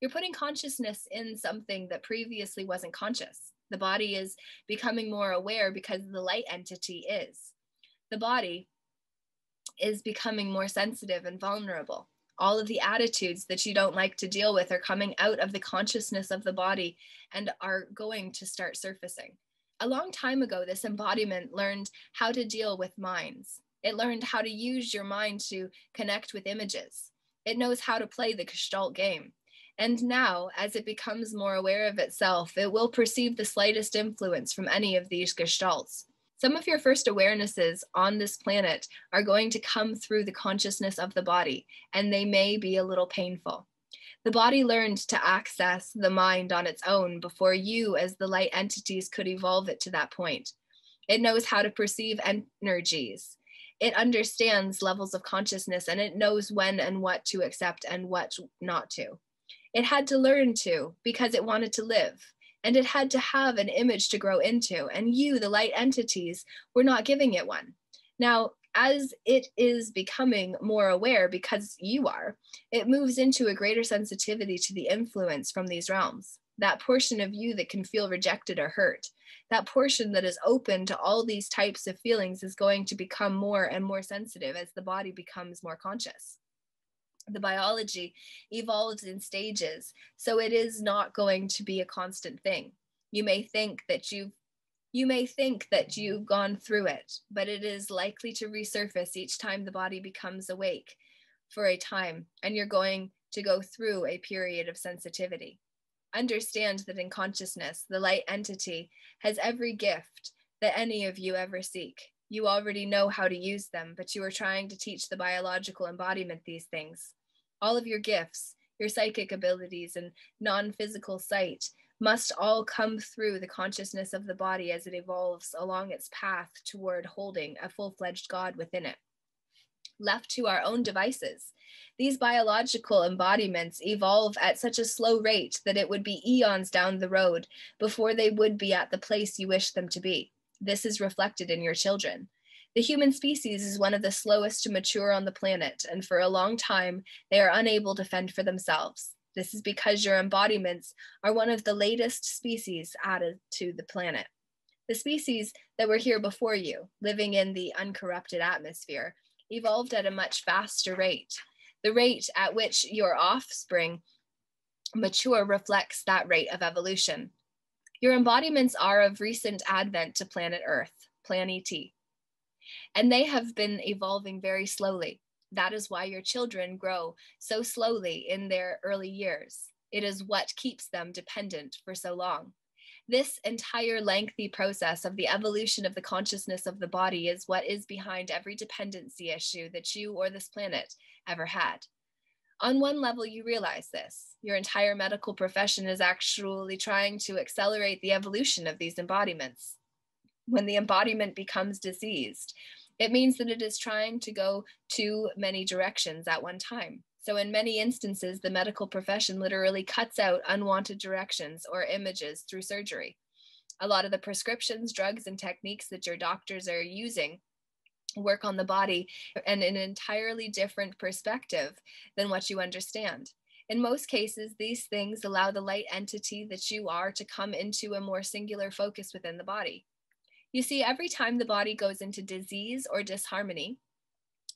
You're putting consciousness in something that previously wasn't conscious. The body is becoming more aware because the light entity is. The body is becoming more sensitive and vulnerable. All of the attitudes that you don't like to deal with are coming out of the consciousness of the body and are going to start surfacing. A long time ago, this embodiment learned how to deal with minds. It learned how to use your mind to connect with images. It knows how to play the Gestalt game. And now, as it becomes more aware of itself, it will perceive the slightest influence from any of these Gestalts. Some of your first awarenesses on this planet are going to come through the consciousness of the body, and they may be a little painful. The body learned to access the mind on its own before you, as the light entities, could evolve it to that point. It knows how to perceive energies. It understands levels of consciousness, and it knows when and what to accept and what not to. It had to learn to because it wanted to live, and it had to have an image to grow into, and you, the light entities, were not giving it one. Now, as it is becoming more aware, because you are, it moves into a greater sensitivity to the influence from these realms. That portion of you that can feel rejected or hurt, that portion that is open to all these types of feelings, is going to become more and more sensitive as the body becomes more conscious. The biology evolves in stages, so it is not going to be a constant thing. You may think that you've gone through it, but it is likely to resurface each time the body becomes awake for a time, and you're going to go through a period of sensitivity. Understand that in consciousness, the light entity has every gift that any of you ever seek. You already know how to use them, but you are trying to teach the biological embodiment these things. All of your gifts, your psychic abilities, and non-physical sight must all come through the consciousness of the body as it evolves along its path toward holding a full-fledged God within it. Left to our own devices, these biological embodiments evolve at such a slow rate that it would be eons down the road before they would be at the place you wish them to be. This is reflected in your children. The human species is one of the slowest to mature on the planet, and for a long time, they are unable to fend for themselves. This is because your embodiments are one of the latest species added to the planet. The species that were here before you, living in the uncorrupted atmosphere, evolved at a much faster rate. The rate at which your offspring mature reflects that rate of evolution. Your embodiments are of recent advent to planet Earth, Planet E, and they have been evolving very slowly. That is why your children grow so slowly in their early years. It is what keeps them dependent for so long. This entire lengthy process of the evolution of the consciousness of the body is what is behind every dependency issue that you or this planet ever had. On one level, you realize this. Your entire medical profession is actually trying to accelerate the evolution of these embodiments. When the embodiment becomes diseased, it means that it is trying to go too many directions at one time. So in many instances, the medical profession literally cuts out unwanted directions or images through surgery. A lot of the prescriptions, drugs, and techniques that your doctors are using work on the body in an entirely different perspective than what you understand. In most cases, these things allow the light entity that you are to come into a more singular focus within the body. You see, every time the body goes into disease or disharmony,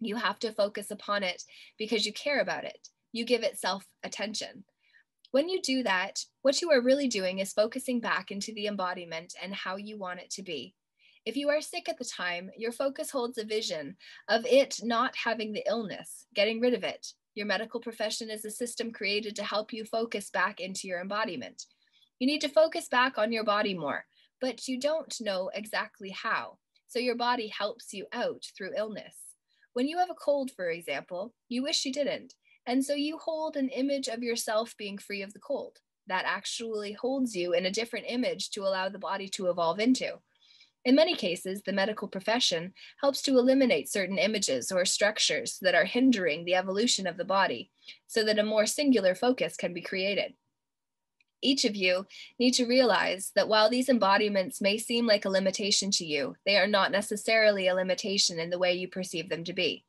you have to focus upon it because you care about it. You give it self-attention. When you do that, what you are really doing is focusing back into the embodiment and how you want it to be. If you are sick at the time, your focus holds a vision of it not having the illness, getting rid of it. Your medical profession is a system created to help you focus back into your embodiment. You need to focus back on your body more, but you don't know exactly how. So your body helps you out through illness. When you have a cold, for example, you wish you didn't. And so you hold an image of yourself being free of the cold. That actually holds you in a different image to allow the body to evolve into. In many cases, the medical profession helps to eliminate certain images or structures that are hindering the evolution of the body so that a more singular focus can be created. Each of you need to realize that while these embodiments may seem like a limitation to you, they are not necessarily a limitation in the way you perceive them to be.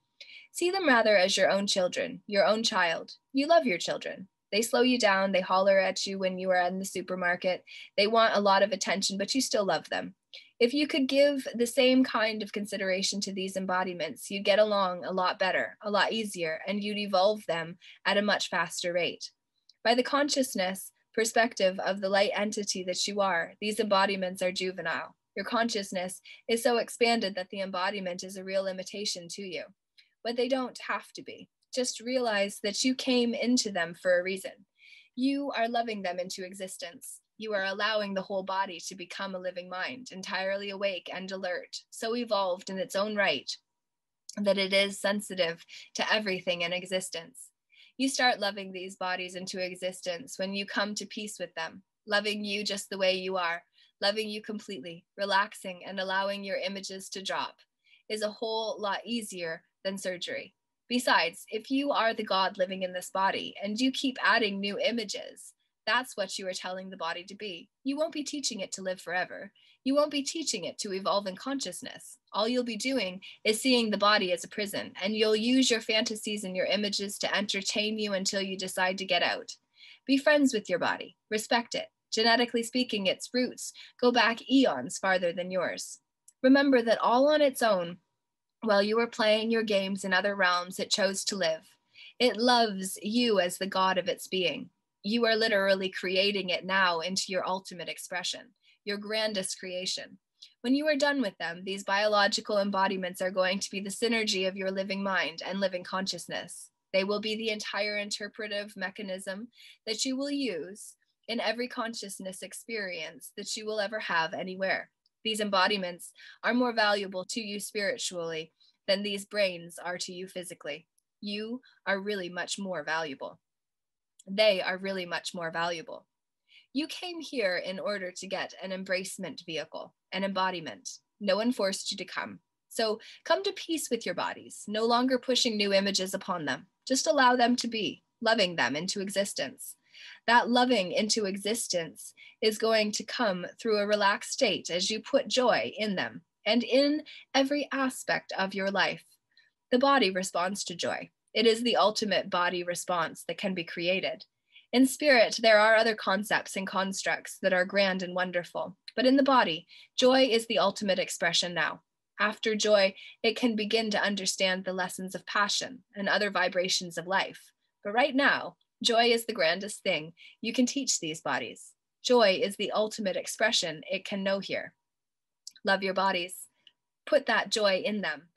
See them rather as your own children, your own child. You love your children. They slow you down, they holler at you when you are in the supermarket. They want a lot of attention, but you still love them. If you could give the same kind of consideration to these embodiments, you'd get along a lot better, a lot easier, and you'd evolve them at a much faster rate. By the consciousness perspective of the light entity that you are, these embodiments are juvenile. Your consciousness is so expanded that the embodiment is a real limitation to you. But they don't have to be. Just realize that you came into them for a reason. You are loving them into existence. You are allowing the whole body to become a living mind, entirely awake and alert, so evolved in its own right that it is sensitive to everything in existence. You start loving these bodies into existence when you come to peace with them, loving you just the way you are, loving you completely, relaxing and allowing your images to drop is a whole lot easier than surgery. Besides, if you are the God living in this body and you keep adding new images, that's what you are telling the body to be. You won't be teaching it to live forever. You won't be teaching it to evolve in consciousness. All you'll be doing is seeing the body as a prison, and you'll use your fantasies and your images to entertain you until you decide to get out. Be friends with your body. Respect it. Genetically speaking, its roots go back eons farther than yours. Remember that all on its own, while you were playing your games in other realms, it chose to live. It loves you as the God of its being. You are literally creating it now into your ultimate expression, your grandest creation. When you are done with them, these biological embodiments are going to be the synergy of your living mind and living consciousness. They will be the entire interpretive mechanism that you will use in every consciousness experience that you will ever have anywhere. These embodiments are more valuable to you spiritually than these brains are to you physically. You are really much more valuable. They are really much more valuable. You came here in order to get an embracement vehicle, an embodiment. No one forced you to come. So come to peace with your bodies, no longer pushing new images upon them. Just allow them to be, loving them into existence. That loving into existence is going to come through a relaxed state as you put joy in them and in every aspect of your life. The body responds to joy. It is the ultimate body response that can be created. In spirit, there are other concepts and constructs that are grand and wonderful, but in the body, joy is the ultimate expression now. After joy, it can begin to understand the lessons of passion and other vibrations of life. But right now, joy is the grandest thing you can teach these bodies. Joy is the ultimate expression it can know here. Love your bodies. Put that joy in them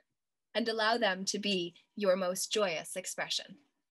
and allow them to be your most joyous expression.